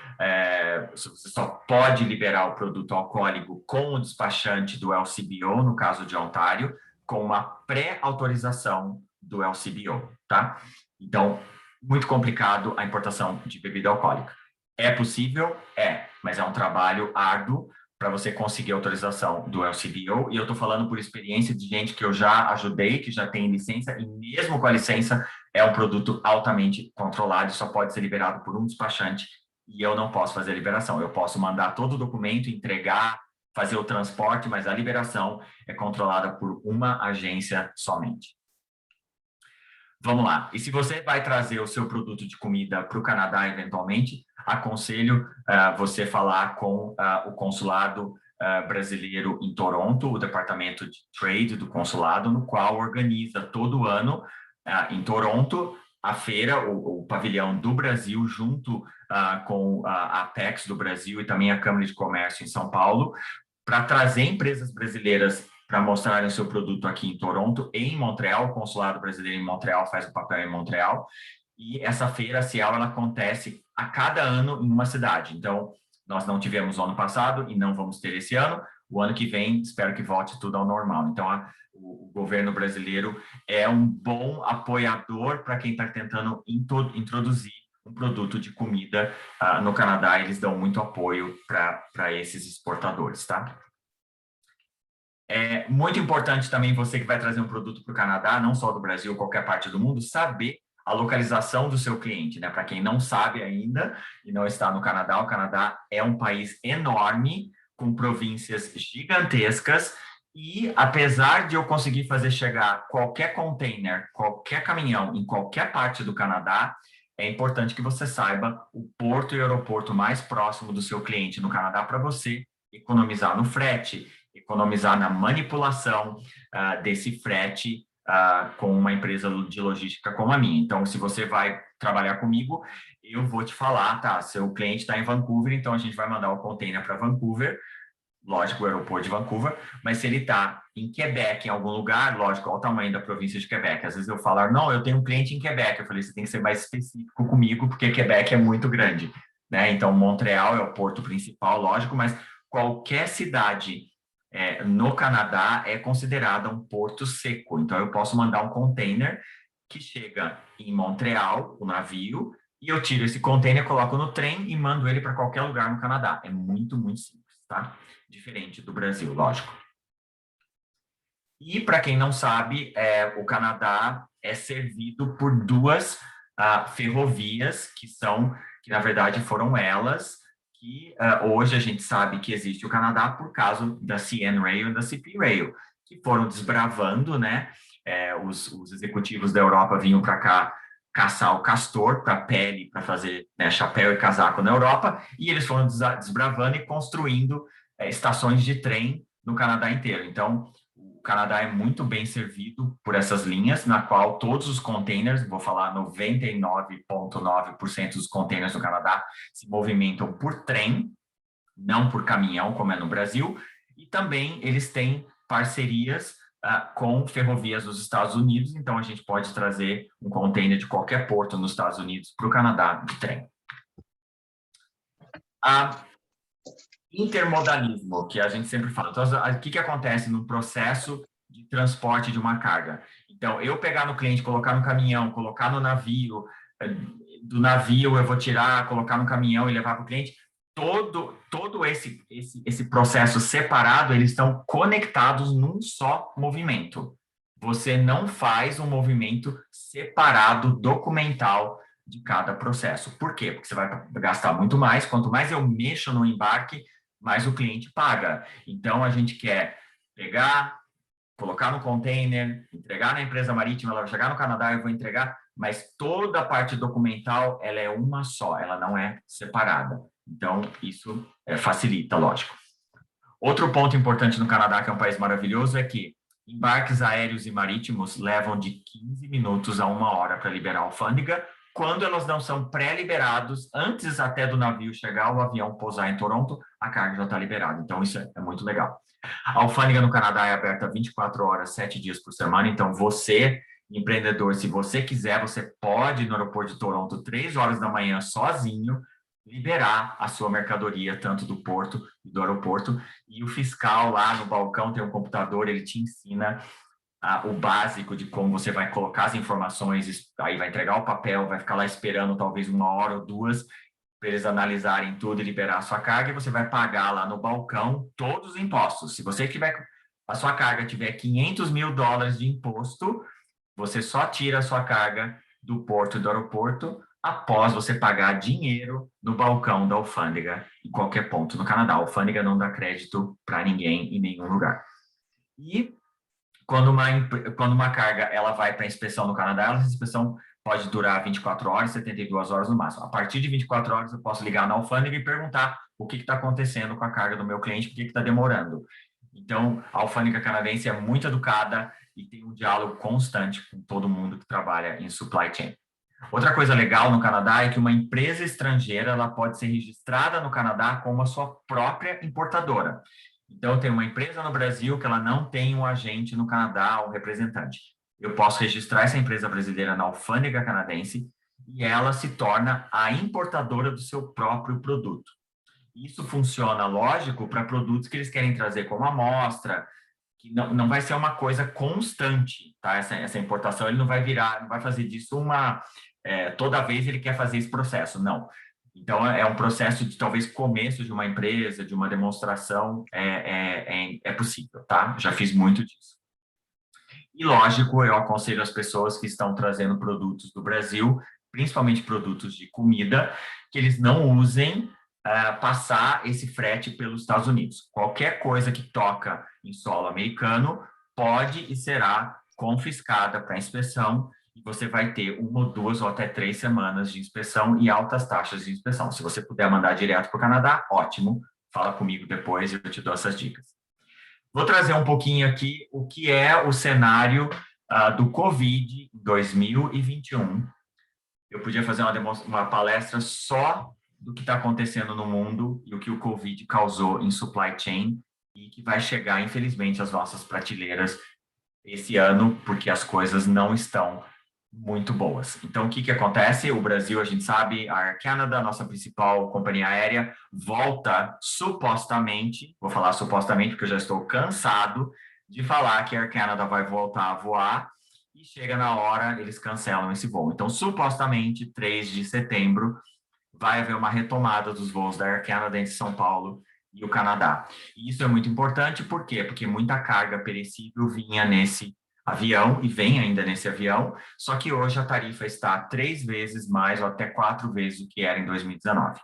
Você só pode liberar o produto alcoólico com o despachante do LCBO, no caso de Ontário, com uma pré-autorização do LCBO, tá? Então, muito complicado a importação de bebida alcoólica. É possível? Mas é um trabalho árduo para você conseguir a autorização do LCBO, e eu estou falando por experiência de gente que eu já ajudei, que já tem licença, e mesmo com a licença, é um produto altamente controlado e só pode ser liberado por um despachante, e eu não posso fazer a liberação. Eu posso mandar todo o documento, entregar, fazer o transporte, mas a liberação é controlada por uma agência somente. Vamos lá. E se você vai trazer o seu produto de comida para o Canadá, eventualmente, aconselho você falar com o consulado brasileiro em Toronto, o departamento de trade do consulado, no qual organiza todo ano em Toronto a feira, o pavilhão do Brasil, junto com a Apex do Brasil e também a Câmara de Comércio em São Paulo, para trazer empresas brasileiras para mostrarem o seu produto aqui em Toronto e em Montreal. O consulado brasileiro em Montreal faz o papel em Montreal. E essa feira CIAL, ela acontece a cada ano em uma cidade. Então, Nós não tivemos o ano passado e não vamos ter esse ano. O ano que vem, espero que volte tudo ao normal. Então, o governo brasileiro é um bom apoiador para quem está tentando introduzir um produto de comida no Canadá. Eles dão muito apoio para esses exportadores, tá? É muito importante também você que vai trazer um produto para o Canadá, não só do Brasil, qualquer parte do mundo, saber a localização do seu cliente, né? Para quem não sabe ainda e não está no Canadá, o Canadá é um país enorme, com províncias gigantescas, e apesar de eu conseguir fazer chegar qualquer container, qualquer caminhão em qualquer parte do Canadá, é importante que você saiba o porto e aeroporto mais próximo do seu cliente no Canadá para você economizar no frete, economizar na manipulação desse frete com uma empresa de logística como a minha. Então, se você vai trabalhar comigo, eu vou te falar, tá, seu cliente está em Vancouver, então a gente vai mandar o container para Vancouver, lógico, o aeroporto de Vancouver, mas se ele está em Quebec, em algum lugar, lógico, olha o tamanho da província de Quebec. Às vezes eu falo, não, eu tenho um cliente em Quebec. Eu falei, você tem que ser mais específico comigo, porque Quebec é muito grande, né? Então, Montreal é o porto principal, lógico, mas qualquer cidade no Canadá é considerada um porto seco. Então, eu posso mandar um container que chega em Montreal, o navio, e eu tiro esse container, coloco no trem e mando ele para qualquer lugar no Canadá. É muito, muito simples, tá? Diferente do Brasil, lógico. E, para quem não sabe, o Canadá é servido por duas ferrovias, que na verdade foram elas, que hoje a gente sabe que existe o Canadá por causa da CN Rail e da CP Rail, que foram desbravando, né? Os executivos da Europa vinham para cá caçar o castor para pele, para fazer, né, chapéu e casaco na Europa, e eles foram desbravando e construindo estações de trem no Canadá inteiro. Então, o Canadá é muito bem servido por essas linhas, na qual todos os containers, vou falar 99,9% dos containers do Canadá se movimentam por trem, não por caminhão, como é no Brasil, e também eles têm parcerias com ferrovias dos Estados Unidos, então a gente pode trazer um container de qualquer porto nos Estados Unidos para o Canadá de trem. Intermodalismo, que a gente sempre fala. Então, o que acontece no processo de transporte de uma carga? Então, eu pegar no cliente, colocar no caminhão, colocar no navio, do navio eu vou tirar, colocar no caminhão e levar para o cliente, todo esse processo separado, eles estão conectados num só movimento. Você não faz um movimento separado, documental, de cada processo. Por quê? Porque você vai gastar muito mais. Quanto mais eu mexo no embarque, mais o cliente paga. Então, a gente quer pegar, colocar no container, entregar na empresa marítima, ela vai chegar no Canadá, eu vou entregar, mas toda a parte documental, ela é uma só, ela não é separada. Então, isso facilita, lógico. Outro ponto importante no Canadá, que é um país maravilhoso, é que embarques aéreos e marítimos levam de 15 minutos a 1 hora para liberar a alfândega. Quando elas não são pré-liberados, antes até do navio chegar, o avião pousar em Toronto, a carga já está liberada. Então, isso é muito legal. A alfândega no Canadá é aberta 24 horas, 7 dias por semana. Então, você, empreendedor, se você quiser, você pode ir no aeroporto de Toronto 3 horas da manhã sozinho, liberar a sua mercadoria, tanto do porto e do aeroporto. E o fiscal lá no balcão tem um computador, ele te ensina o básico de como você vai colocar as informações, aí vai entregar o papel, vai ficar lá esperando talvez 1 hora ou 2 para eles analisarem tudo e liberar a sua carga, e você vai pagar lá no balcão todos os impostos. Se você tiver, a sua carga tiver $500 mil de imposto, você só tira a sua carga do porto e do aeroporto após você pagar dinheiro no balcão da alfândega em qualquer ponto no Canadá. A alfândega não dá crédito para ninguém em nenhum lugar. E quando uma carga ela vai para a inspeção no Canadá, essa inspeção pode durar 24 horas, 72 horas no máximo. A partir de 24 horas, eu posso ligar na alfândega e perguntar o que está acontecendo com a carga do meu cliente, por que está demorando. Então, a alfândega canadense é muito educada e tem um diálogo constante com todo mundo que trabalha em supply chain. Outra coisa legal no Canadá é que uma empresa estrangeira ela pode ser registrada no Canadá como a sua própria importadora. Então, tem uma empresa no Brasil que ela não tem um agente no Canadá, um representante. Eu posso registrar essa empresa brasileira na alfândega canadense e ela se torna a importadora do seu próprio produto. Isso funciona, lógico, para produtos que eles querem trazer como amostra, que não vai ser uma coisa constante, tá? Essa importação, ele não vai fazer disso toda vez ele quer fazer esse processo, não. Então, é um processo de, talvez, começo de uma empresa, de uma demonstração, é possível, tá? Já fiz muito disso. E, lógico, eu aconselho as pessoas que estão trazendo produtos do Brasil, principalmente produtos de comida, que eles não usem passar esse frete pelos Estados Unidos. Qualquer coisa que toca em solo americano pode e será confiscada para inspeção, e você vai ter 1 ou 2 ou até 3 semanas de inspeção e altas taxas de inspeção. Se você puder mandar direto para o Canadá, ótimo. Fala comigo depois e eu te dou essas dicas. Vou trazer um pouquinho aqui o que é o cenário do Covid em 2021. Eu podia fazer uma palestra só do que está acontecendo no mundo e o que o Covid causou em supply chain e que vai chegar, infelizmente, às nossas prateleiras esse ano, porque as coisas não estão muito boas. Então, o que acontece? O Brasil, a gente sabe, a Air Canada, nossa principal companhia aérea, volta supostamente, vou falar supostamente porque eu já estou cansado de falar que a Air Canada vai voltar a voar e chega na hora, eles cancelam esse voo. Então, supostamente, 3 de setembro, vai haver uma retomada dos voos da Air Canada entre São Paulo e o Canadá. E isso é muito importante, por quê? Porque muita carga perecível vinha nesse avião e vem ainda nesse avião, só que hoje a tarifa está 3 vezes mais ou até 4 vezes o que era em 2019.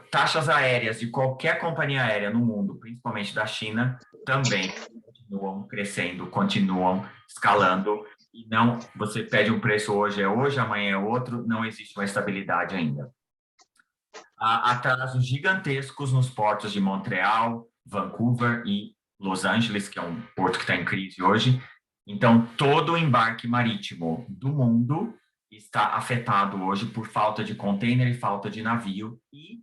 Taxas aéreas de qualquer companhia aérea no mundo, principalmente da China, também continuam crescendo, continuam escalando, e não, você pede um preço hoje, amanhã é outro, não existe uma estabilidade ainda. Há atrasos gigantescos nos portos de Montreal, Vancouver e Los Angeles, que é um porto que está em crise hoje. Então, todo o embarque marítimo do mundo está afetado hoje por falta de container e falta de navio. E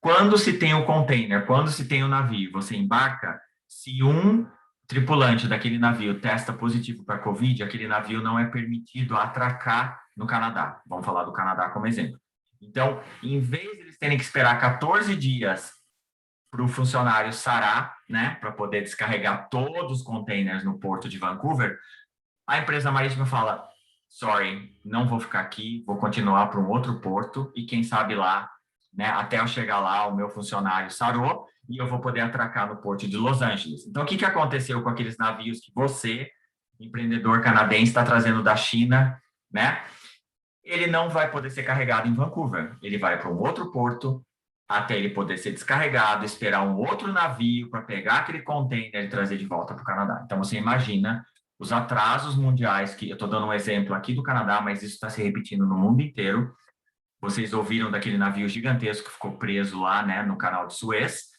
quando se tem o container, quando se tem o navio, você embarca, se um tripulante daquele navio testa positivo para Covid, aquele navio não é permitido atracar no Canadá. Vamos falar do Canadá como exemplo. Então, em vez de eles terem que esperar 14 dias para o funcionário sarar, né, para poder descarregar todos os containers no porto de Vancouver, a empresa marítima fala, sorry, não vou ficar aqui, vou continuar para um outro porto e quem sabe lá, né, até eu chegar lá, o meu funcionário sarou e eu vou poder atracar no porto de Los Angeles. Então, o que aconteceu com aqueles navios que você, empreendedor canadense, está trazendo da China, né? Ele não vai poder ser carregado em Vancouver. Ele vai para um outro porto, até ele poder ser descarregado, esperar um outro navio para pegar aquele container e trazer de volta para o Canadá. Então, você imagina os atrasos mundiais, que eu estou dando um exemplo aqui do Canadá, mas isso está se repetindo no mundo inteiro. Vocês ouviram daquele navio gigantesco que ficou preso lá, né, no canal de Suez,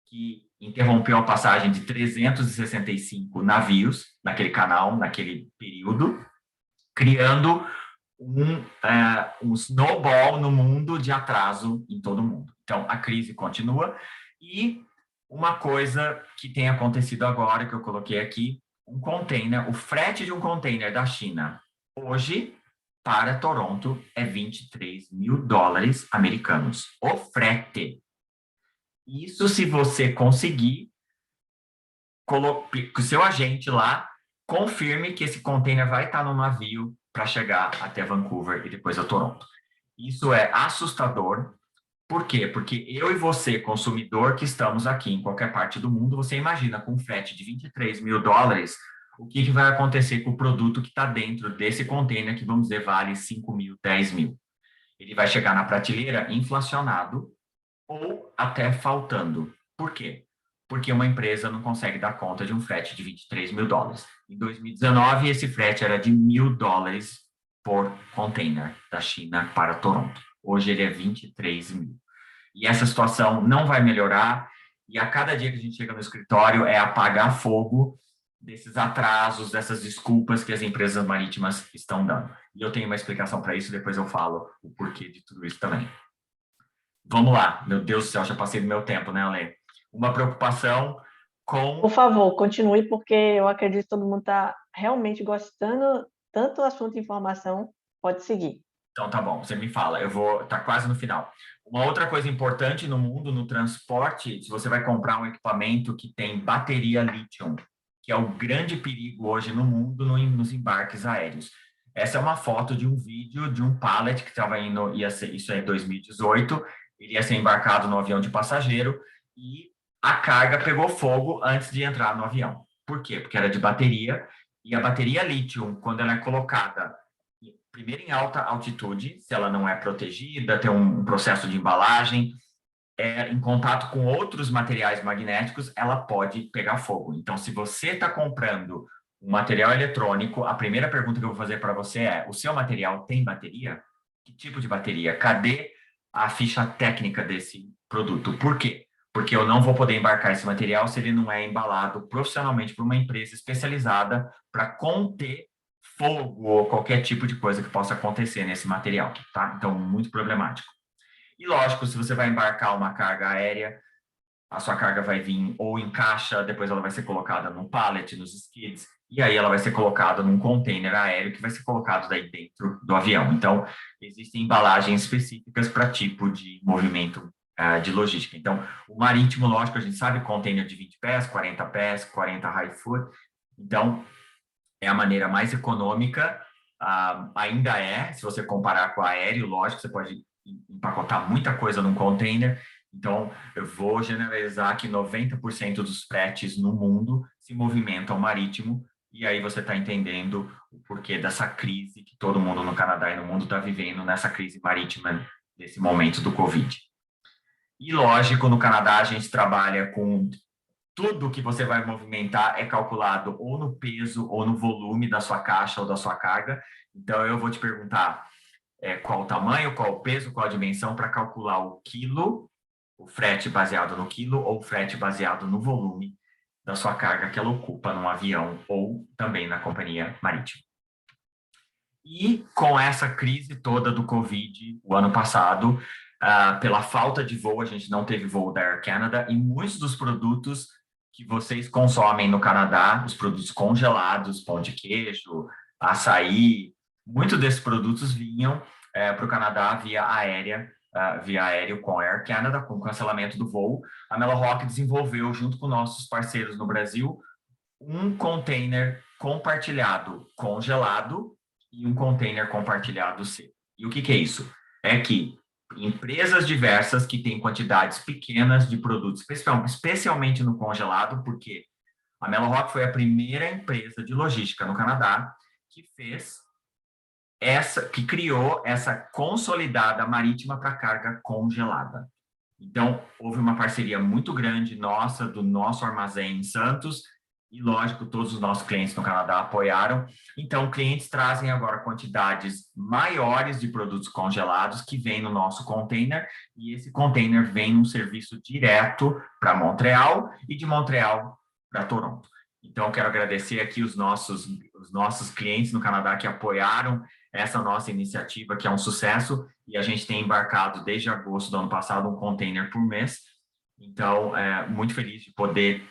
que interrompeu a passagem de 365 navios naquele canal, naquele período, criando um snowball no mundo de atraso em todo o mundo. Então, a crise continua e uma coisa que tem acontecido agora, que eu coloquei aqui, um container, o frete de um container da China, hoje, para Toronto, é $23.000 americanos. O frete. Isso se você conseguir que o seu agente lá confirme que esse container vai estar no navio para chegar até Vancouver e depois a Toronto. Isso é assustador. Por quê? Porque eu e você, consumidor que estamos aqui em qualquer parte do mundo, você imagina com um frete de $23.000, o que vai acontecer com o produto que está dentro desse container que, vamos dizer, vale 5 mil, 10 mil. Ele vai chegar na prateleira inflacionado ou até faltando. Por quê? Porque uma empresa não consegue dar conta de um frete de $23.000. Em 2019, esse frete era de $1.000 por container da China para Toronto. Hoje ele é 23 mil. E essa situação não vai melhorar, e a cada dia que a gente chega no escritório é apagar fogo desses atrasos, dessas desculpas que as empresas marítimas estão dando. E eu tenho uma explicação para isso, depois eu falo o porquê de tudo isso também. Vamos lá, meu Deus do céu, já passei do meu tempo, né, Ale? Uma preocupação com... Por favor, continue, porque eu acredito que todo mundo está realmente gostando tanto do assunto de informação. Pode seguir. Então, tá bom, você me fala, eu vou... Tá quase no final. Uma outra coisa importante no mundo, no transporte, se você vai comprar um equipamento que tem bateria lítio, que é o grande perigo hoje no mundo nos embarques aéreos. Essa é uma foto de um vídeo de um pallet que estava indo, isso é em 2018, ele ia ser embarcado no avião de passageiro e a carga pegou fogo antes de entrar no avião. Por quê? Porque era de bateria, e a bateria lítio, quando ela é colocada primeiro em alta altitude, se ela não é protegida, tem um processo de embalagem, em contato com outros materiais magnéticos, ela pode pegar fogo. Então, se você está comprando um material eletrônico, a primeira pergunta que eu vou fazer para você é: o seu material tem bateria? Que tipo de bateria? Cadê a ficha técnica desse produto? Por quê? Porque eu não vou poder embarcar esse material se ele não é embalado profissionalmente por uma empresa especializada para conter fogo ou qualquer tipo de coisa que possa acontecer nesse material, tá? Então, muito problemático. E lógico, se você vai embarcar uma carga aérea, a sua carga vai vir ou em caixa, depois ela vai ser colocada num pallet, nos skids, e aí ela vai ser colocada num container aéreo que vai ser colocado daí dentro do avião. Então, existem embalagens específicas para tipo de movimento de logística. Então, o marítimo, lógico, a gente sabe, container de 20 pés, 40 pés, 40 high foot. Então, é a maneira mais econômica, ainda se você comparar com o aéreo, lógico, você pode empacotar muita coisa num container. Então, eu vou generalizar que 90% dos fretes no mundo se movimentam marítimo, e aí você está entendendo o porquê dessa crise que todo mundo no Canadá e no mundo está vivendo, nessa crise marítima, nesse momento do Covid. E, lógico, no Canadá a gente trabalha com tudo que você vai movimentar é calculado ou no peso ou no volume da sua caixa ou da sua carga. Então, eu vou te perguntar qual o tamanho, qual o peso, qual a dimensão para calcular o quilo, o frete baseado no quilo ou o frete baseado no volume da sua carga que ela ocupa num avião ou também na companhia marítima. E com essa crise toda do Covid, o ano passado, pela falta de voo, a gente não teve voo da Air Canada e muitos dos produtos que vocês consomem no Canadá, os produtos congelados, pão de queijo, açaí, muitos desses produtos vinham para o Canadá via aéreo com a Air Canada, com o cancelamento do voo. A Mellowrock desenvolveu, junto com nossos parceiros no Brasil, um container compartilhado congelado e um container compartilhado seco. E o que é isso? É que empresas diversas que têm quantidades pequenas de produtos, especialmente no congelado, porque a Mellowrock foi a primeira empresa de logística no Canadá que criou essa consolidada marítima para carga congelada. Então, houve uma parceria muito grande nossa, do nosso armazém em Santos, e, lógico, todos os nossos clientes no Canadá apoiaram. Então, clientes trazem agora quantidades maiores de produtos congelados que vêm no nosso container, e esse container vem num serviço direto para Montreal e de Montreal para Toronto. Então, quero agradecer aqui os nossos clientes no Canadá que apoiaram essa nossa iniciativa, que é um sucesso, e a gente tem embarcado desde agosto do ano passado um container por mês. Então, muito feliz de poder.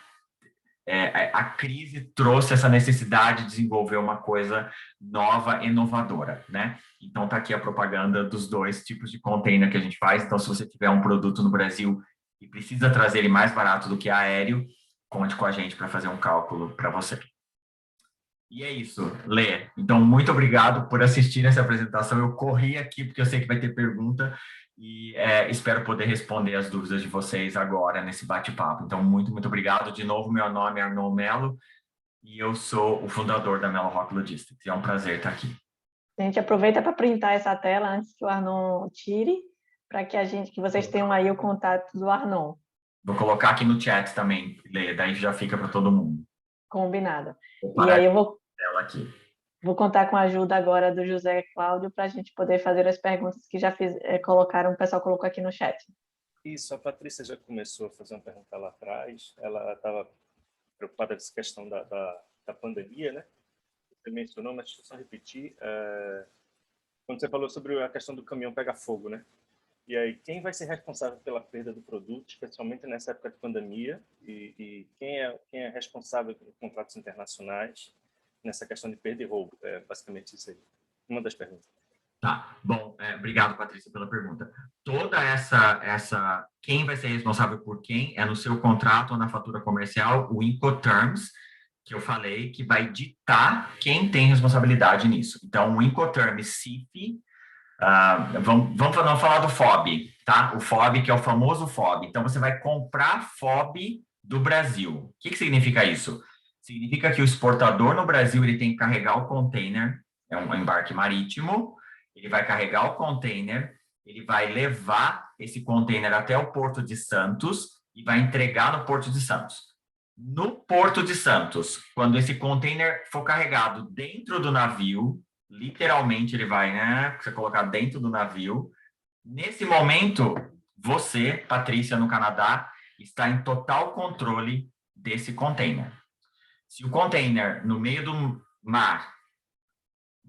A crise trouxe essa necessidade de desenvolver uma coisa nova, inovadora, né? Então, está aqui a propaganda dos dois tipos de container que a gente faz. Então, se você tiver um produto no Brasil e precisa trazer ele mais barato do que aéreo, conte com a gente para fazer um cálculo para você. E é isso, Lê. Então, muito obrigado por assistir essa apresentação. Eu corri aqui porque eu sei que vai ter pergunta e espero poder responder as dúvidas de vocês agora nesse bate-papo. Então, muito, muito obrigado. De novo, meu nome é Arnon Mello e eu sou o fundador da Mellowrock Logistics. E é um prazer estar aqui. A gente aproveita para printar essa tela antes que o Arnon tire, para que vocês tenham aí o contato do Arnon. Vou colocar aqui no chat também, Lê, daí já fica para todo mundo. Combinado. E aí eu aqui. Vou contar com a ajuda agora do José Cláudio para a gente poder fazer as perguntas que já colocaram, o pessoal colocou aqui no chat. Isso, a Patrícia já começou a fazer uma pergunta lá atrás. Ela estava preocupada com essa questão da pandemia, né? Você mencionou, mas deixa eu só repetir. Quando você falou sobre a questão do caminhão pegar fogo, né? E aí, quem vai ser responsável pela perda do produto, especialmente nessa época de pandemia? E quem é responsável por contratos internacionais nessa questão de perda e roubo? É basicamente isso aí. Uma das perguntas. Tá, bom, obrigado, Patrícia, pela pergunta. Toda quem vai ser responsável por quem é no seu contrato ou na fatura comercial, o Incoterms, que eu falei, que vai ditar quem tem responsabilidade nisso. Então, o Incoterms CIF, vamos falar do FOB, tá? O FOB, que é o famoso FOB. Então, você vai comprar FOB do Brasil. O que significa isso? Significa que o exportador no Brasil ele tem que carregar o container, é um embarque marítimo, ele vai carregar o container, ele vai levar esse container até o Porto de Santos e vai entregar no Porto de Santos. No Porto de Santos, quando esse container for carregado dentro do navio, literalmente ele vai, né, você colocar dentro do navio. Nesse momento, você, Patrícia, no Canadá, está em total controle desse container. Se o container no meio do mar,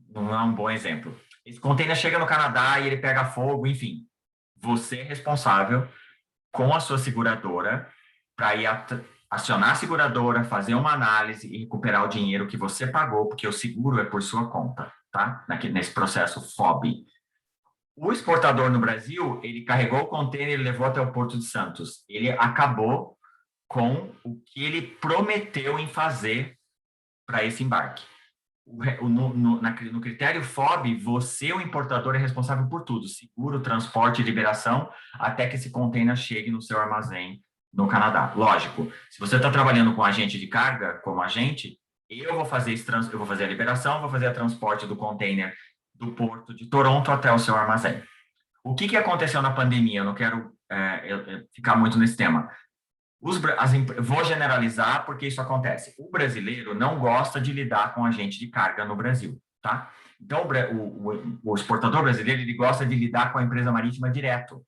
não é um bom exemplo, esse container chega no Canadá e ele pega fogo, enfim, você é responsável com a sua seguradora para ir acionar a seguradora, fazer uma análise e recuperar o dinheiro que você pagou, porque o seguro é por sua conta, tá? Nesse processo FOB. O exportador no Brasil, ele carregou o container e levou até o Porto de Santos. Ele acabou com o que ele prometeu em fazer para esse embarque. No critério FOB, você, o importador, é responsável por tudo: seguro, transporte, liberação, até que esse container chegue no seu armazém no Canadá. Lógico, se você está trabalhando com agente de carga, como agente, eu vou fazer a liberação, vou fazer a transporte do container do porto de Toronto até o seu armazém. O que aconteceu na pandemia? Eu não quero ficar muito nesse tema. Vou generalizar porque isso acontece. O brasileiro não gosta de lidar com agente de carga no Brasil, tá? Então, o exportador brasileiro, ele gosta de lidar com a empresa marítima direto.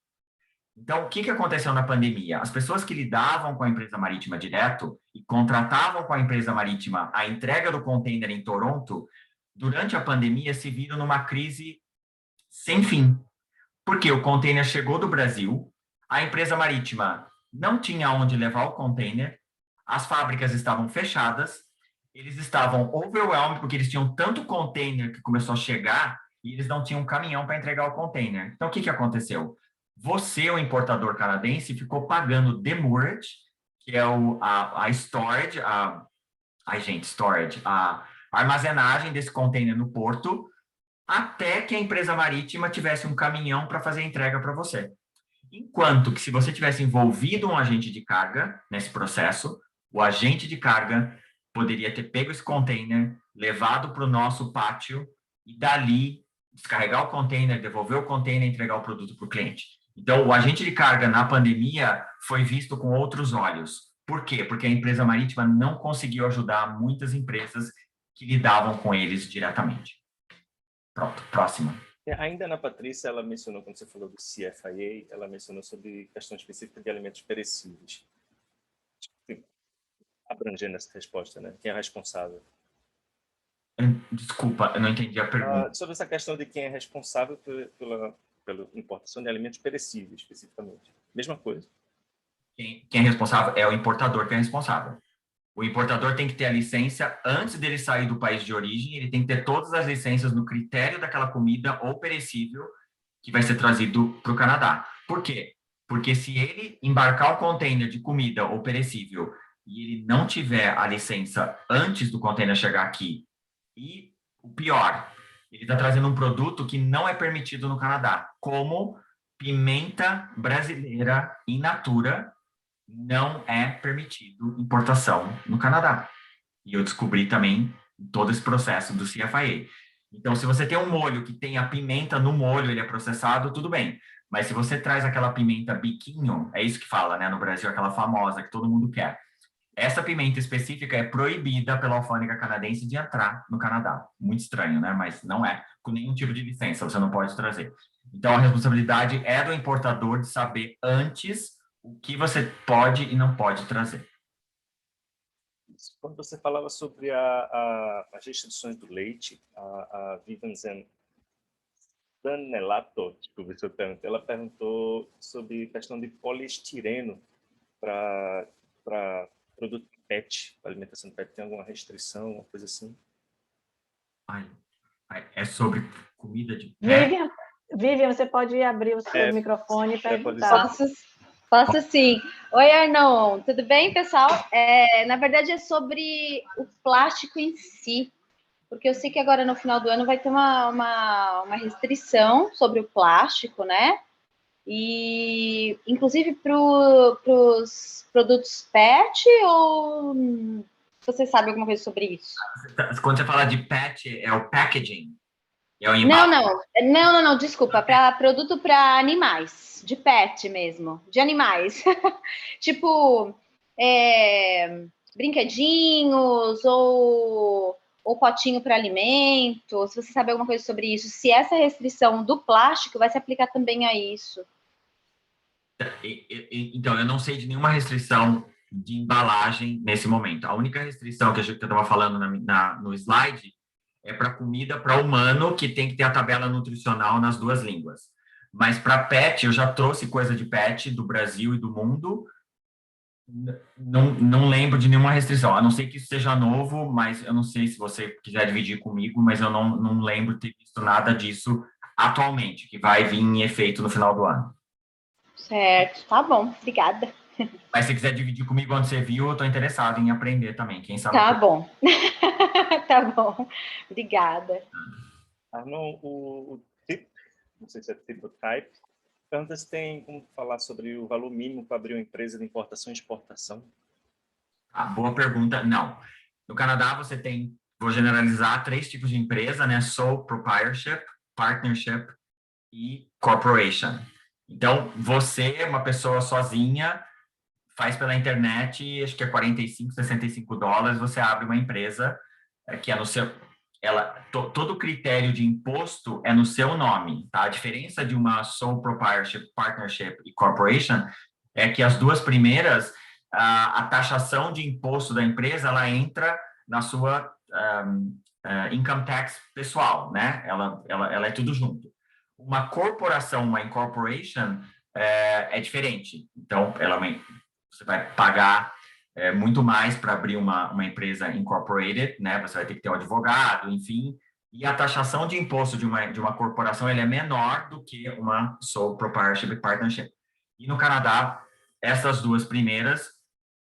Então, o que aconteceu na pandemia? As pessoas que lidavam com a empresa marítima direto e contratavam com a empresa marítima a entrega do container em Toronto, durante a pandemia se viram numa crise sem fim. Porque o container chegou do Brasil, a empresa marítima não tinha onde levar o container, as fábricas estavam fechadas, eles estavam overwhelmed porque eles tinham tanto container que começou a chegar e eles não tinham um caminhão para entregar o container. Então, o que aconteceu? Você, o importador canadense, ficou pagando demurrage, que é a storage, a armazenagem desse container no porto, até que a empresa marítima tivesse um caminhão para fazer a entrega para você. Enquanto que, se você tivesse envolvido um agente de carga nesse processo, o agente de carga poderia ter pego esse container, levado para o nosso pátio e dali descarregar o container, devolver o container e entregar o produto para o cliente. Então, o agente de carga na pandemia foi visto com outros olhos. Por quê? Porque a empresa marítima não conseguiu ajudar muitas empresas que lidavam com eles diretamente. Pronto, próxima. Ainda na Patrícia, ela mencionou, quando você falou do CFIA, ela mencionou sobre questão específica de alimentos perecíveis. Abrangendo essa resposta, né? Quem é responsável? Desculpa, eu não entendi a pergunta. Sobre essa questão de quem é responsável pela importação de alimentos perecíveis, especificamente. Mesma coisa. Quem é responsável é o importador que é responsável. O importador tem que ter a licença antes dele sair do país de origem, ele tem que ter todas as licenças no critério daquela comida ou perecível que vai ser trazido para o Canadá. Por quê? Porque se ele embarcar um container de comida ou perecível e ele não tiver a licença antes do container chegar aqui, e o pior, ele está trazendo um produto que não é permitido no Canadá, como pimenta brasileira in natura, não é permitido importação no Canadá. E eu descobri também todo esse processo do CFIA. Então, se você tem um molho que tem a pimenta no molho, ele é processado, tudo bem. Mas se você traz aquela pimenta biquinho, é isso que fala, né, no Brasil, aquela famosa que todo mundo quer. Essa pimenta específica é proibida pela alfândega canadense de entrar no Canadá. Muito estranho, né? Mas não é com nenhum tipo de licença, você não pode trazer. Então, a responsabilidade é do importador de saber antes o que você pode e não pode trazer. Quando você falava sobre as restrições do leite, a Vivian Zanelato, desculpa se eu perguntei, ela perguntou sobre questão de poliestireno para produto PET, para alimentação PET. Tem alguma restrição, alguma coisa assim? É sobre comida de pé? Vivian, você pode abrir o seu microfone e perguntar. Posso sim. Oi, Arnon, tudo bem, pessoal? Na verdade, é sobre o plástico em si, porque eu sei que agora no final do ano vai ter uma restrição sobre o plástico, né? E inclusive para os produtos PET, ou você sabe alguma coisa sobre isso? Quando você fala de PET, é o packaging? É o Não, desculpa, para produto para animais, de pet mesmo, de animais. Tipo, brinquedinhos ou potinho para alimento, se você sabe alguma coisa sobre isso, se essa restrição do plástico vai se aplicar também a isso. Então, eu não sei de nenhuma restrição de embalagem nesse momento. A única restrição que eu estava falando no slide é para comida para humano, que tem que ter a tabela nutricional nas duas línguas. Mas para pet, eu já trouxe coisa de pet do Brasil e do mundo. Não lembro de nenhuma restrição, a não ser que isso seja novo, mas eu não sei se você quiser dividir comigo, mas eu não lembro ter visto nada disso atualmente, que vai vir em efeito no final do ano. Certo, tá bom, obrigada. Mas se quiser dividir comigo onde você viu, eu estou interessado em aprender também, quem sabe. Tá bom. Tá bom, obrigada. Arnon, o TIP, não sei se é TIP ou TYPE, pergunta se tem como falar sobre o valor mínimo para abrir uma empresa de importação e exportação. Boa pergunta. Não. No Canadá, você tem, vou generalizar, 3 tipos de empresa, né? Sole proprietorship, partnership e corporation. Então, você, uma pessoa sozinha, faz pela internet, acho que é $45-65, você abre uma empresa que é no seu... todo o critério de imposto é no seu nome, tá? A diferença de uma sole proprietorship, partnership e corporation é que as duas primeiras, a taxação de imposto da empresa, ela entra na sua income tax pessoal, né? Ela é tudo junto. Uma corporação, uma incorporation, é diferente. Então, você vai pagar muito mais para abrir uma empresa incorporated, né? Você vai ter que ter um advogado, enfim. E a taxação de imposto de uma corporação ele é menor do que uma sole proprietorship partnership. E no Canadá, essas duas primeiras,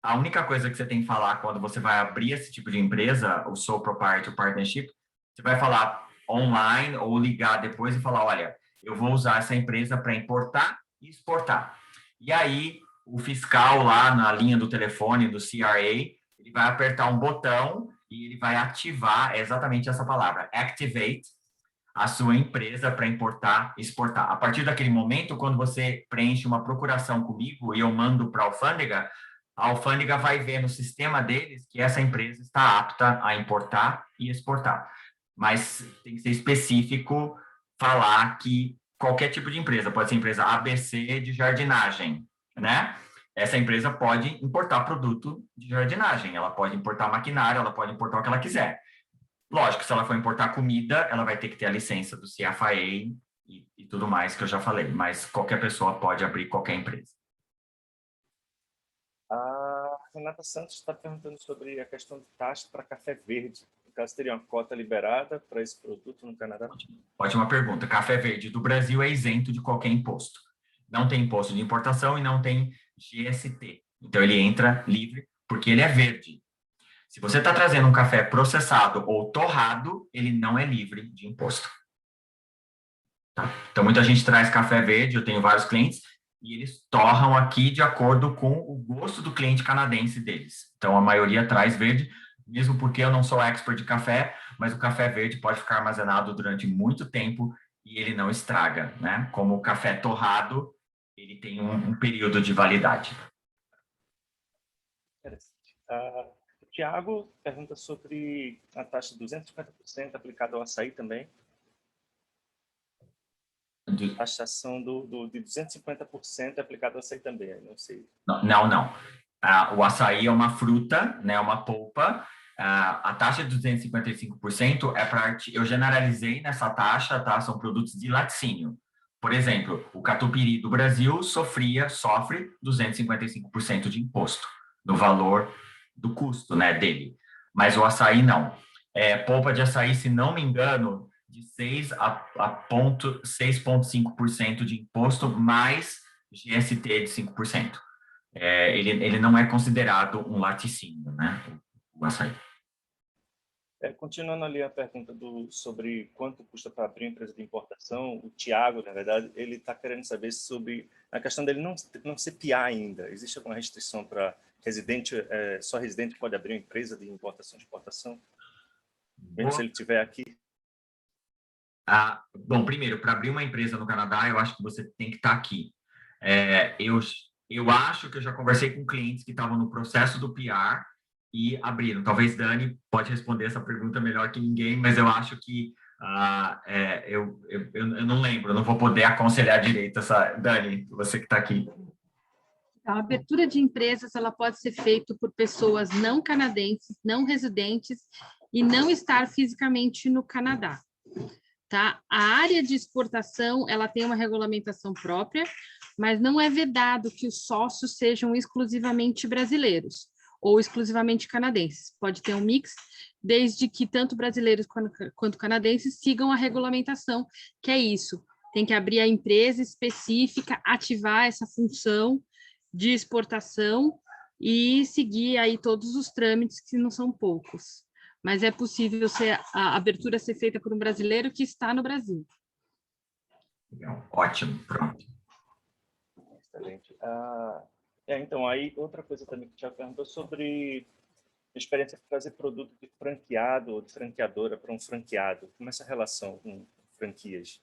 a única coisa que você tem que falar quando você vai abrir esse tipo de empresa, o sole proprietorship partnership, você vai falar online ou ligar depois e falar, olha, eu vou usar essa empresa para importar e exportar. E aí, o fiscal lá na linha do telefone do CRA, ele vai apertar um botão e ele vai ativar exatamente essa palavra, activate, a sua empresa para importar e exportar. A partir daquele momento, quando você preenche uma procuração comigo e eu mando para a alfândega vai ver no sistema deles que essa empresa está apta a importar e exportar. Mas tem que ser específico falar que qualquer tipo de empresa, pode ser empresa ABC de jardinagem, né? Essa empresa pode importar produto de jardinagem, ela pode importar maquinário, ela pode importar o que ela quiser. Lógico, se ela for importar comida, ela vai ter que ter a licença do CFIA e tudo mais que eu já falei, mas qualquer pessoa pode abrir qualquer empresa. A Renata Santos está perguntando sobre a questão de taxa para café verde. No caso, teria uma cota liberada para esse produto no Canadá? Ótima pergunta. Café verde do Brasil é isento de qualquer imposto. Não tem imposto de importação e não tem GST. Então, ele entra livre porque ele é verde. Se você está trazendo um café processado ou torrado, ele não é livre de imposto. Tá? Então, muita gente traz café verde, eu tenho vários clientes, e eles torram aqui de acordo com o gosto do cliente canadense deles. Então, a maioria traz verde, mesmo porque eu não sou expert de café, mas o café verde pode ficar armazenado durante muito tempo e ele não estraga, né? Como o café torrado, ele tem um período de validade. O Tiago pergunta sobre a taxa de 250% aplicada ao açaí também. A taxação de 250% aplicada ao açaí também, não sei. Não. O açaí é uma fruta, né, uma polpa. A taxa de 255% é para... Eu generalizei nessa taxa, tá? São produtos de laticínio. Por exemplo, o catupiry do Brasil sofre 255% de imposto no valor do custo, né, dele. Mas o açaí não. Polpa de açaí, se não me engano, de 6 a 6,5% de imposto, mais GST de 5%. Ele não é considerado um laticínio, né? O açaí. Continuando ali a pergunta sobre quanto custa para abrir uma empresa de importação, o Tiago, na verdade, ele está querendo saber sobre a questão dele não ser PIA ainda. Existe alguma restrição para residente, só residente pode abrir uma empresa de importação e exportação? Mesmo se ele estiver aqui? Bom, primeiro, para abrir uma empresa no Canadá, eu acho que você tem que estar aqui. Eu acho que eu já conversei com clientes que estavam no processo do PR e abriram. Talvez Dani pode responder essa pergunta melhor que ninguém, mas eu acho que eu não lembro, eu não vou poder aconselhar direito essa. Dani, você que está aqui. A abertura de empresas ela pode ser feita por pessoas não canadenses, não residentes e não estar fisicamente no Canadá. Tá? A área de exportação ela tem uma regulamentação própria, mas não é vedado que os sócios sejam exclusivamente brasileiros ou exclusivamente canadenses. Pode ter um mix, desde que tanto brasileiros quanto canadenses sigam a regulamentação, que é isso. Tem que abrir a empresa específica, ativar essa função de exportação e seguir aí todos os trâmites, que não são poucos. Mas é possível a abertura ser feita por um brasileiro que está no Brasil. Ótimo, pronto. Excelente. Então, aí outra coisa também que o Thiago perguntou sobre a experiência de trazer produto de franqueado ou de franqueadora para um franqueado. Como é essa relação com franquias?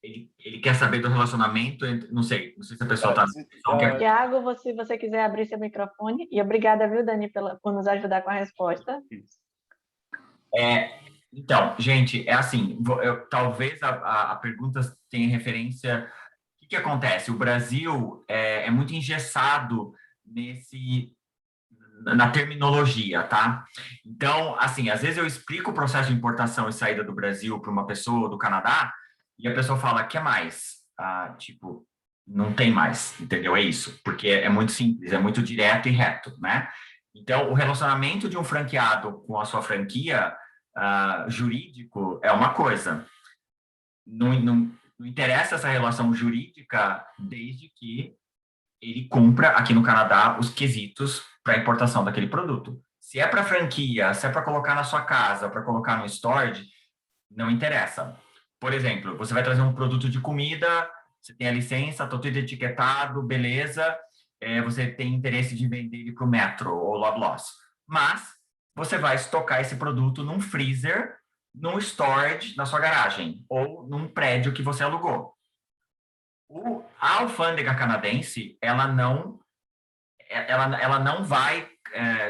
Ele quer saber do relacionamento entre... Não sei se a pessoa está... Tiago, se você quiser abrir seu microfone. E obrigada, viu, Dani, por nos ajudar com a resposta. Então, gente, assim, talvez a pergunta tenha referência... O que acontece? O Brasil é muito engessado na terminologia, tá? Então, assim, às vezes eu explico o processo de importação e saída do Brasil para uma pessoa do Canadá e a pessoa fala, quer mais? Tipo, não tem mais, entendeu? É isso, porque é muito simples, é muito direto e reto, né? Então, o relacionamento de um franqueado com a sua franquia jurídico é uma coisa. Não interessa essa relação jurídica desde que ele cumpra aqui no Canadá os quesitos para importação daquele produto. Se é para franquia, se é para colocar na sua casa, para colocar no storage, não interessa. Por exemplo, você vai trazer um produto de comida, você tem a licença, está tudo etiquetado, beleza, você tem interesse de vender ele para o Metro ou Loblaws. Mas você vai estocar esse produto num freezer, num storage na sua garagem ou num prédio que você alugou. A alfândega canadense, ela não vai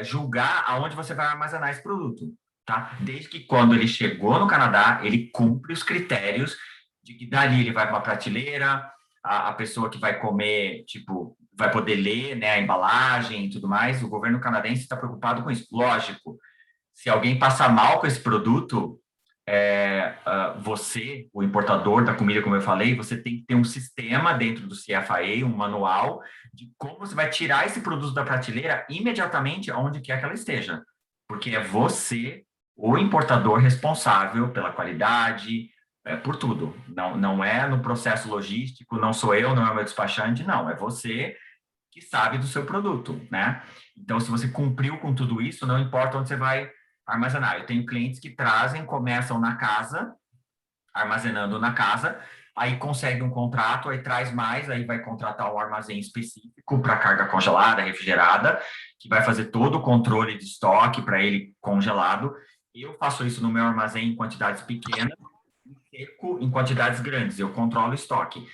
julgar aonde você vai armazenar esse produto, tá? Desde que quando ele chegou no Canadá, ele cumpre os critérios de que dali ele vai para uma prateleira, a pessoa que vai comer, tipo, vai poder ler, né, a embalagem e tudo mais. O governo canadense está preocupado com isso. Lógico, se alguém passar mal com esse produto, você, o importador da comida, como eu falei, você tem que ter um sistema dentro do CFIA, um manual de como você vai tirar esse produto da prateleira imediatamente onde quer que ela esteja, porque é você, o importador, responsável pela qualidade, por tudo. Não é no processo logístico, não sou eu, não é o meu despachante, não, é você que sabe do seu produto, né? Então, se você cumpriu com tudo isso, não importa onde você vai armazenar. Eu tenho clientes que começam na casa, armazenando na casa, aí consegue um contrato, aí traz mais, aí vai contratar um armazém específico para carga congelada, refrigerada, que vai fazer todo o controle de estoque para ele congelado. Eu faço isso no meu armazém em quantidades pequenas, seco em quantidades grandes, eu controlo o estoque.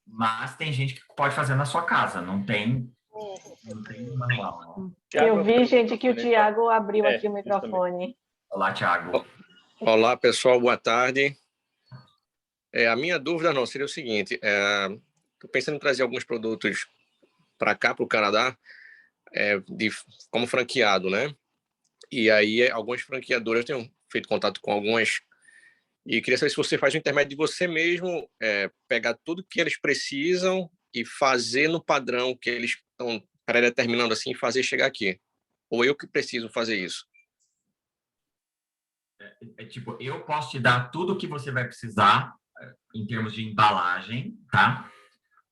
Mas tem gente que pode fazer na sua casa, não tem manual. Eu vi, gente, que o Tiago abriu aqui o microfone. Olá, Tiago. Olá, pessoal, boa tarde. A minha dúvida não seria o seguinte, estou pensando em trazer alguns produtos para cá, para o Canadá, como franqueado, né? E aí, algumas franqueadoras, eu tenho feito contato com algumas, e queria saber se você faz o intermédio de você mesmo, pegar tudo que eles precisam e fazer no padrão que eles estão pré-determinando assim, e fazer chegar aqui. Ou eu que preciso fazer isso? tipo, eu posso te dar tudo o que você vai precisar em termos de embalagem, tá?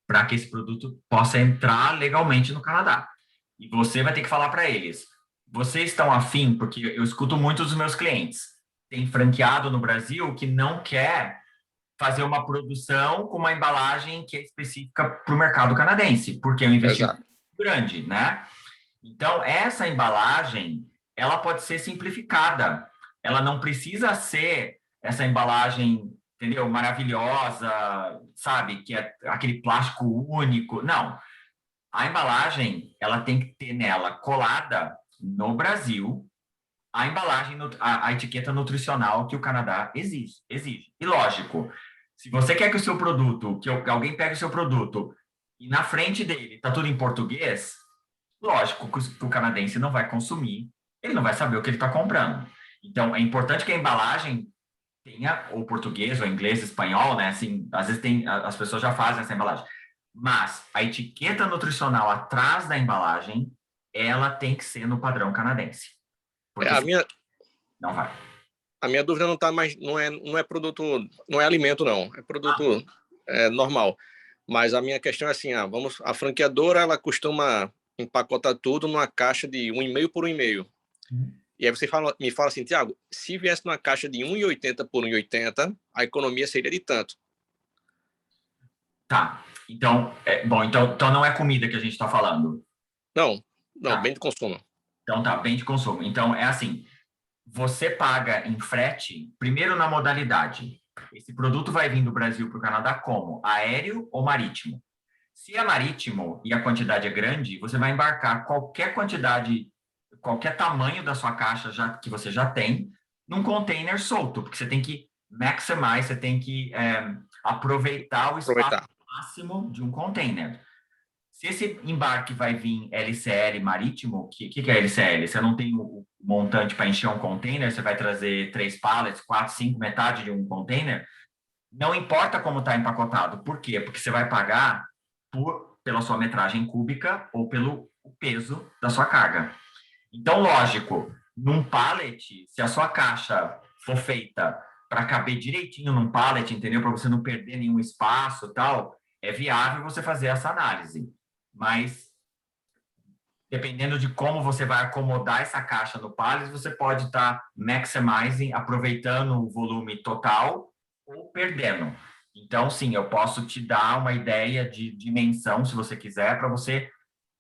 Para que esse produto possa entrar legalmente no Canadá. E você vai ter que falar para eles, vocês estão afim, porque eu escuto muito dos meus clientes, tem franqueado no Brasil que não quer fazer uma produção com uma embalagem que é específica para o mercado canadense, porque é um investimento grande, né? Então, essa embalagem, ela pode ser simplificada. Ela não precisa ser essa embalagem, entendeu? Maravilhosa, sabe? Que é aquele plástico único. Não. A embalagem, ela tem que ter nela colada no Brasil a embalagem, a etiqueta nutricional que o Canadá exige. E lógico, se você quer que o seu produto, que alguém pegue o seu produto e na frente dele está tudo em português, lógico que o canadense não vai consumir, ele não vai saber o que ele está comprando. Então, é importante que a embalagem tenha ou português, ou inglês, espanhol, né? Assim, às vezes as pessoas já fazem essa embalagem. Mas a etiqueta nutricional atrás da embalagem, ela tem que ser no padrão canadense. Porque não vai. A minha dúvida não tá mais, não é produto, não é alimento não, é produto normal. Mas a minha questão é assim, a franqueadora ela costuma empacotar tudo numa caixa de 1,5 por 1,5. E aí você me fala assim, Thiago, se viesse numa caixa de 1,80 por 1,80, a economia seria de tanto. Tá. Então, então não é comida que a gente está falando. Não, tá. Bem de consumo. Então tá, bem de consumo. Então é assim, você paga em frete, primeiro na modalidade. Esse produto vai vir do Brasil para o Canadá como? Aéreo ou marítimo? Se é marítimo e a quantidade é grande, você vai embarcar qualquer quantidade, qualquer tamanho da sua caixa que você já tem, num container solto, porque você tem que maximize, você tem que aproveitar o espaço máximo de um container. Se esse embarque vai vir LCL marítimo, o que é LCL? Você não tem o montante para encher um container, você vai trazer 3 pallets, 4, 5, metade de um container, não importa como está empacotado. Por quê? Porque você vai pagar pela sua metragem cúbica ou pelo peso da sua carga. Então, lógico, num pallet, se a sua caixa for feita para caber direitinho num pallet, entendeu? Para você não perder nenhum espaço e tal, é viável você fazer essa análise. Mas, dependendo de como você vai acomodar essa caixa no pallet, você pode estar maximizing, aproveitando o volume total ou perdendo. Então, sim, eu posso te dar uma ideia de dimensão, se você quiser, para você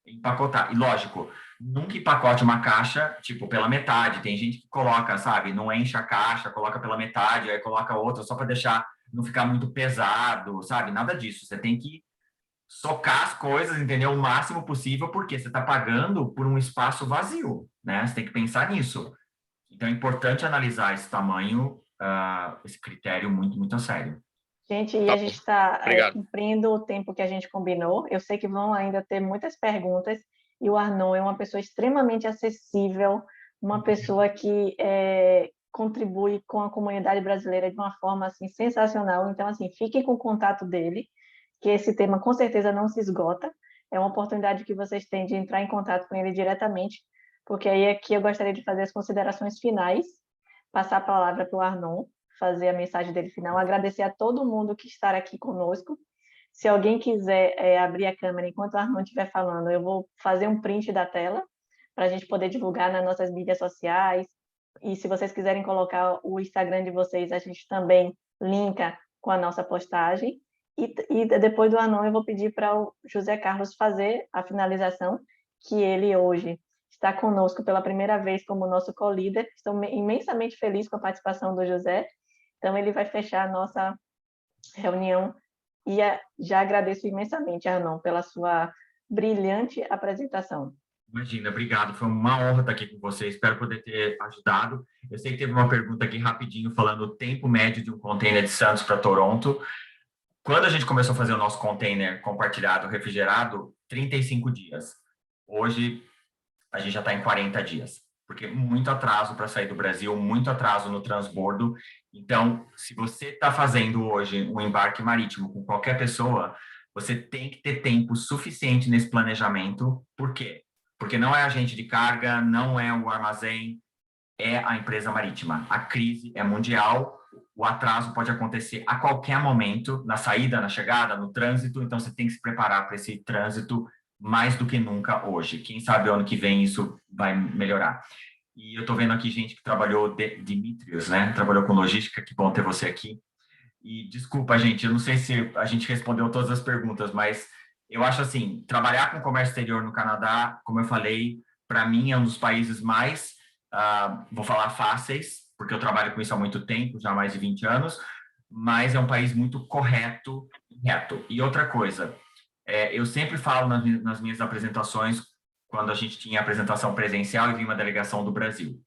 empacotar. E, lógico, nunca empacote uma caixa, tipo, pela metade. Tem gente que coloca, sabe, não enche a caixa, coloca pela metade, aí coloca outra, só para deixar, não ficar muito pesado, sabe? Nada disso. Você tem que socar as coisas, entendeu? O máximo possível, porque você está pagando por um espaço vazio, né? Você tem que pensar nisso. Então, é importante analisar esse tamanho, esse critério muito, muito a sério. Gente, e a gente está cumprindo o tempo que a gente combinou. Eu sei que vão ainda ter muitas perguntas, e o Arnon é uma pessoa extremamente acessível, uma pessoa que contribui com a comunidade brasileira de uma forma assim, sensacional. Então, assim, fiquem com o contato dele, que esse tema com certeza não se esgota. É uma oportunidade que vocês têm de entrar em contato com ele diretamente, porque aí aqui eu gostaria de fazer as considerações finais, passar a palavra para o Arnon, fazer a mensagem dele final, agradecer a todo mundo que está aqui conosco. Se alguém quiser abrir a câmera enquanto o Arnon estiver falando, eu vou fazer um print da tela para a gente poder divulgar nas nossas mídias sociais. E se vocês quiserem colocar o Instagram de vocês, a gente também linka com a nossa postagem. E depois do Arnon, eu vou pedir para o José Carlos fazer a finalização, que ele hoje está conosco pela primeira vez como nosso co-líder. Estou imensamente feliz com a participação do José. Então, ele vai fechar a nossa reunião e já agradeço imensamente, Arnon, pela sua brilhante apresentação. Imagina, obrigado. Foi uma honra estar aqui com você. Espero poder ter ajudado. Eu sei que teve uma pergunta aqui rapidinho falando o tempo médio de um container de Santos para Toronto. Quando a gente começou a fazer o nosso container compartilhado, refrigerado, 35 dias. Hoje, a gente já está em 40 dias. Porque muito atraso para sair do Brasil, muito atraso no transbordo. Então, se você está fazendo hoje um embarque marítimo com qualquer pessoa, você tem que ter tempo suficiente nesse planejamento. Por quê? Porque não é agente de carga, não é o armazém, é a empresa marítima. A crise é mundial, o atraso pode acontecer a qualquer momento, na saída, na chegada, no trânsito, então você tem que se preparar para esse trânsito mais do que nunca hoje. Quem sabe ano que vem isso vai melhorar. E eu estou vendo aqui gente que trabalhou, Dimitrios, né? Trabalhou com logística, que bom ter você aqui. E desculpa, gente, eu não sei se a gente respondeu todas as perguntas, mas eu acho assim, trabalhar com comércio exterior no Canadá, como eu falei, para mim é um dos países mais, vou falar fáceis, porque eu trabalho com isso há muito tempo, já há mais de 20 anos, mas é um país muito correto e reto. E outra coisa, eu sempre falo nas minhas apresentações, quando a gente tinha apresentação presencial e vinha uma delegação do Brasil.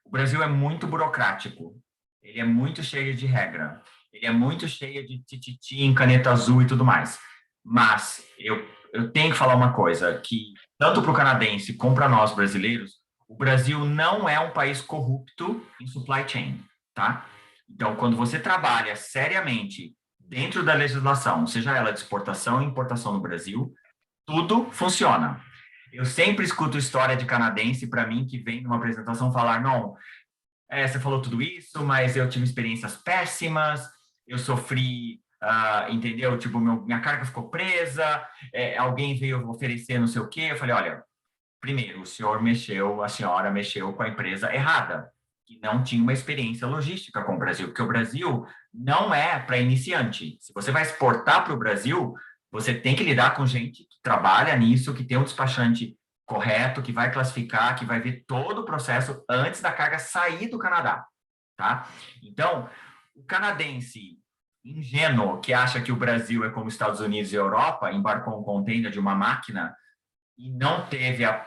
O Brasil é muito burocrático, ele é muito cheio de regra, ele é muito cheio de tititi em caneta azul e tudo mais. Mas eu tenho que falar uma coisa, que tanto para o canadense como para nós brasileiros, o Brasil não é um país corrupto em supply chain, tá? Então, quando você trabalha seriamente dentro da legislação, seja ela de exportação e importação no Brasil, tudo funciona. Eu sempre escuto história de canadense, para mim, que vem numa apresentação falar, não, você falou tudo isso, mas eu tive experiências péssimas, eu sofri, entendeu? Tipo, minha carga ficou presa, alguém veio oferecer não sei o quê. Eu falei, olha, primeiro, a senhora mexeu com a empresa errada, que não tinha uma experiência logística com o Brasil, porque o Brasil não é para iniciante. Se você vai exportar para o Brasil, você tem que lidar com gente que trabalha nisso, que tem um despachante correto, que vai classificar, que vai ver todo o processo antes da carga sair do Canadá, tá? Então, o canadense ingênuo que acha que o Brasil é como Estados Unidos e Europa, embarcou um container de uma máquina e não teve a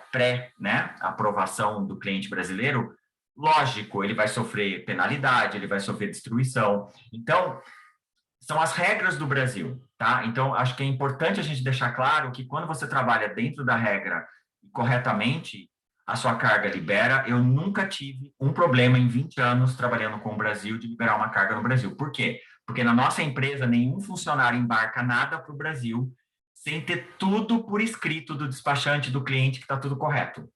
aprovação do cliente brasileiro, lógico, ele vai sofrer penalidade, ele vai sofrer destruição. Então, são as regras do Brasil, tá? Então, acho que é importante a gente deixar claro que quando você trabalha dentro da regra corretamente, a sua carga libera. Eu nunca tive um problema em 20 anos trabalhando com o Brasil de liberar uma carga no Brasil. Por quê? Porque na nossa empresa, nenhum funcionário embarca nada para o Brasil sem ter tudo por escrito do despachante, do cliente, que está tudo correto.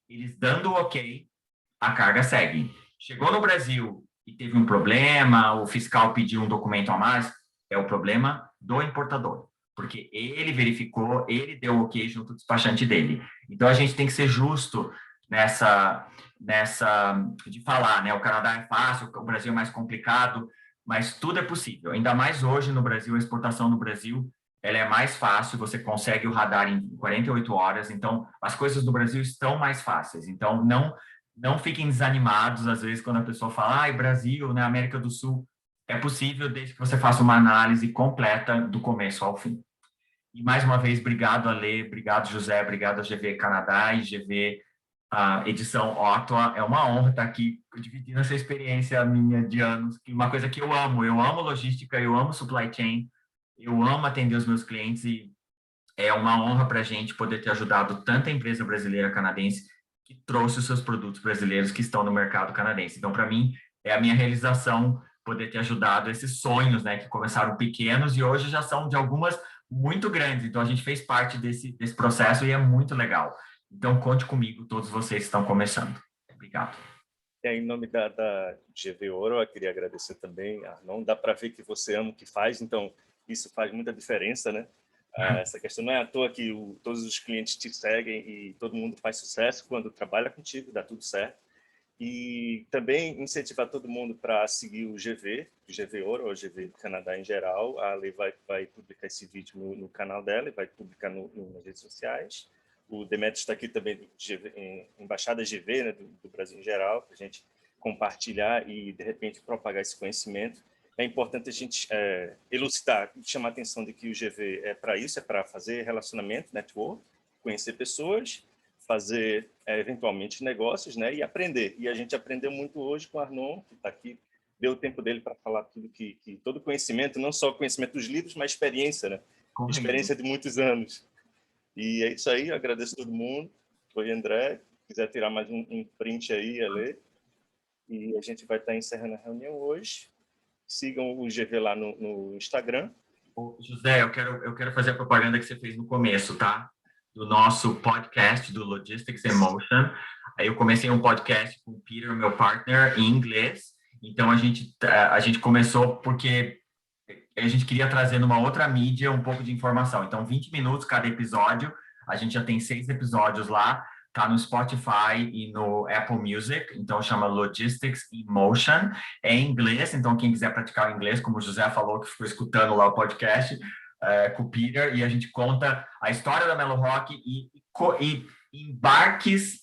Eles dando o ok, a carga segue. Chegou no Brasil e teve um problema, o fiscal pediu um documento a mais, é o problema do importador, porque ele verificou, ele deu ok junto ao despachante dele. Então, a gente tem que ser justo nessa de falar, né? O Canadá é fácil, o Brasil é mais complicado, mas tudo é possível. Ainda mais hoje no Brasil, a exportação no Brasil, ela é mais fácil, você consegue o radar em 48 horas, então as coisas do Brasil estão mais fáceis. Então, não fiquem desanimados, às vezes, quando a pessoa fala, Brasil, né, América do Sul, é possível desde que você faça uma análise completa do começo ao fim. E, mais uma vez, obrigado, Ale, obrigado, José, obrigado a GV Canadá e GV Edição Ottawa. É uma honra estar aqui dividindo essa experiência minha de anos, que uma coisa que eu amo logística, eu amo supply chain, eu amo atender os meus clientes e é uma honra para a gente poder ter ajudado tanta empresa brasileira canadense que trouxe os seus produtos brasileiros que estão no mercado canadense. Então, para mim, é a minha realização poder ter ajudado esses sonhos, né, que começaram pequenos e hoje já são de algumas muito grandes. Então, a gente fez parte desse processo e é muito legal. Então, conte comigo, todos vocês que estão começando. Obrigado. Em nome da GV Ouro, eu queria agradecer também. Não dá para ver que você ama o que faz, então isso faz muita diferença, né? Essa questão não é à toa que todos os clientes te seguem e todo mundo faz sucesso quando trabalha contigo, dá tudo certo. E também incentivar todo mundo para seguir o GV Ouro, ou GV Canadá em geral. A Lei vai publicar esse vídeo no canal dela e vai publicar nas redes sociais. O Demetrios está aqui também, Embaixada GV, né, do Brasil em geral, para a gente compartilhar e, de repente, propagar esse conhecimento. É importante a gente elucidar, chamar a atenção de que o GV é para isso, é para fazer relacionamento, network, conhecer pessoas, fazer, eventualmente, negócios, né, e aprender. E a gente aprendeu muito hoje com o Arnon, que está aqui, deu o tempo dele para falar tudo todo conhecimento, não só conhecimento dos livros, mas experiência, né? Correto. Experiência de muitos anos. E é isso aí, eu agradeço a todo mundo. Oi, André, se quiser tirar mais um print aí, a ler. E a gente vai estar encerrando a reunião hoje. Sigam o GV lá no Instagram. José, eu quero fazer a propaganda que você fez no começo, tá? do nosso podcast do Logistics in Motion. Aí eu comecei um podcast com o Peter, meu partner, em inglês. Então, a gente começou porque a gente queria trazer numa outra mídia um pouco de informação. Então, 20 minutos cada episódio. A gente já tem 6 episódios lá. Tá no Spotify e no Apple Music. Então, chama Logistics in Motion. É em inglês, então quem quiser praticar o inglês, como o José falou, que ficou escutando lá o podcast com o Peter, e a gente conta a história da Melo Rock e embarques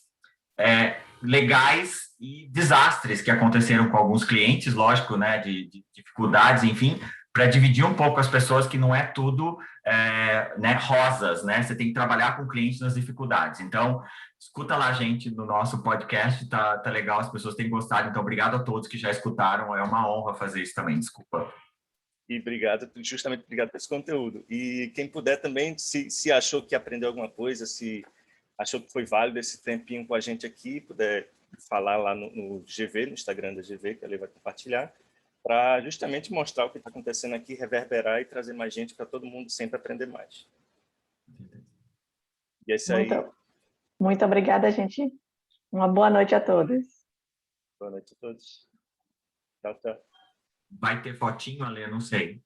legais e desastres que aconteceram com alguns clientes, lógico, né, de dificuldades, enfim, para dividir um pouco as pessoas que não é tudo né, rosas, né? Você tem que trabalhar com clientes nas dificuldades. Então, escuta lá a gente no nosso podcast, tá legal, as pessoas têm gostado. Então, obrigado a todos que já escutaram, é uma honra fazer isso também, desculpa. E justamente obrigado por esse conteúdo. E quem puder também, se achou que aprendeu alguma coisa, se achou que foi válido esse tempinho com a gente aqui, puder falar lá no GV, no Instagram da GV, que ele vai compartilhar, para justamente mostrar o que está acontecendo aqui, reverberar e trazer mais gente para todo mundo sempre aprender mais. E é isso aí. Muito obrigada, gente. Uma boa noite a todos. Boa noite a todos. Tchau, tchau. Vai ter fotinho, Ale? Não sei.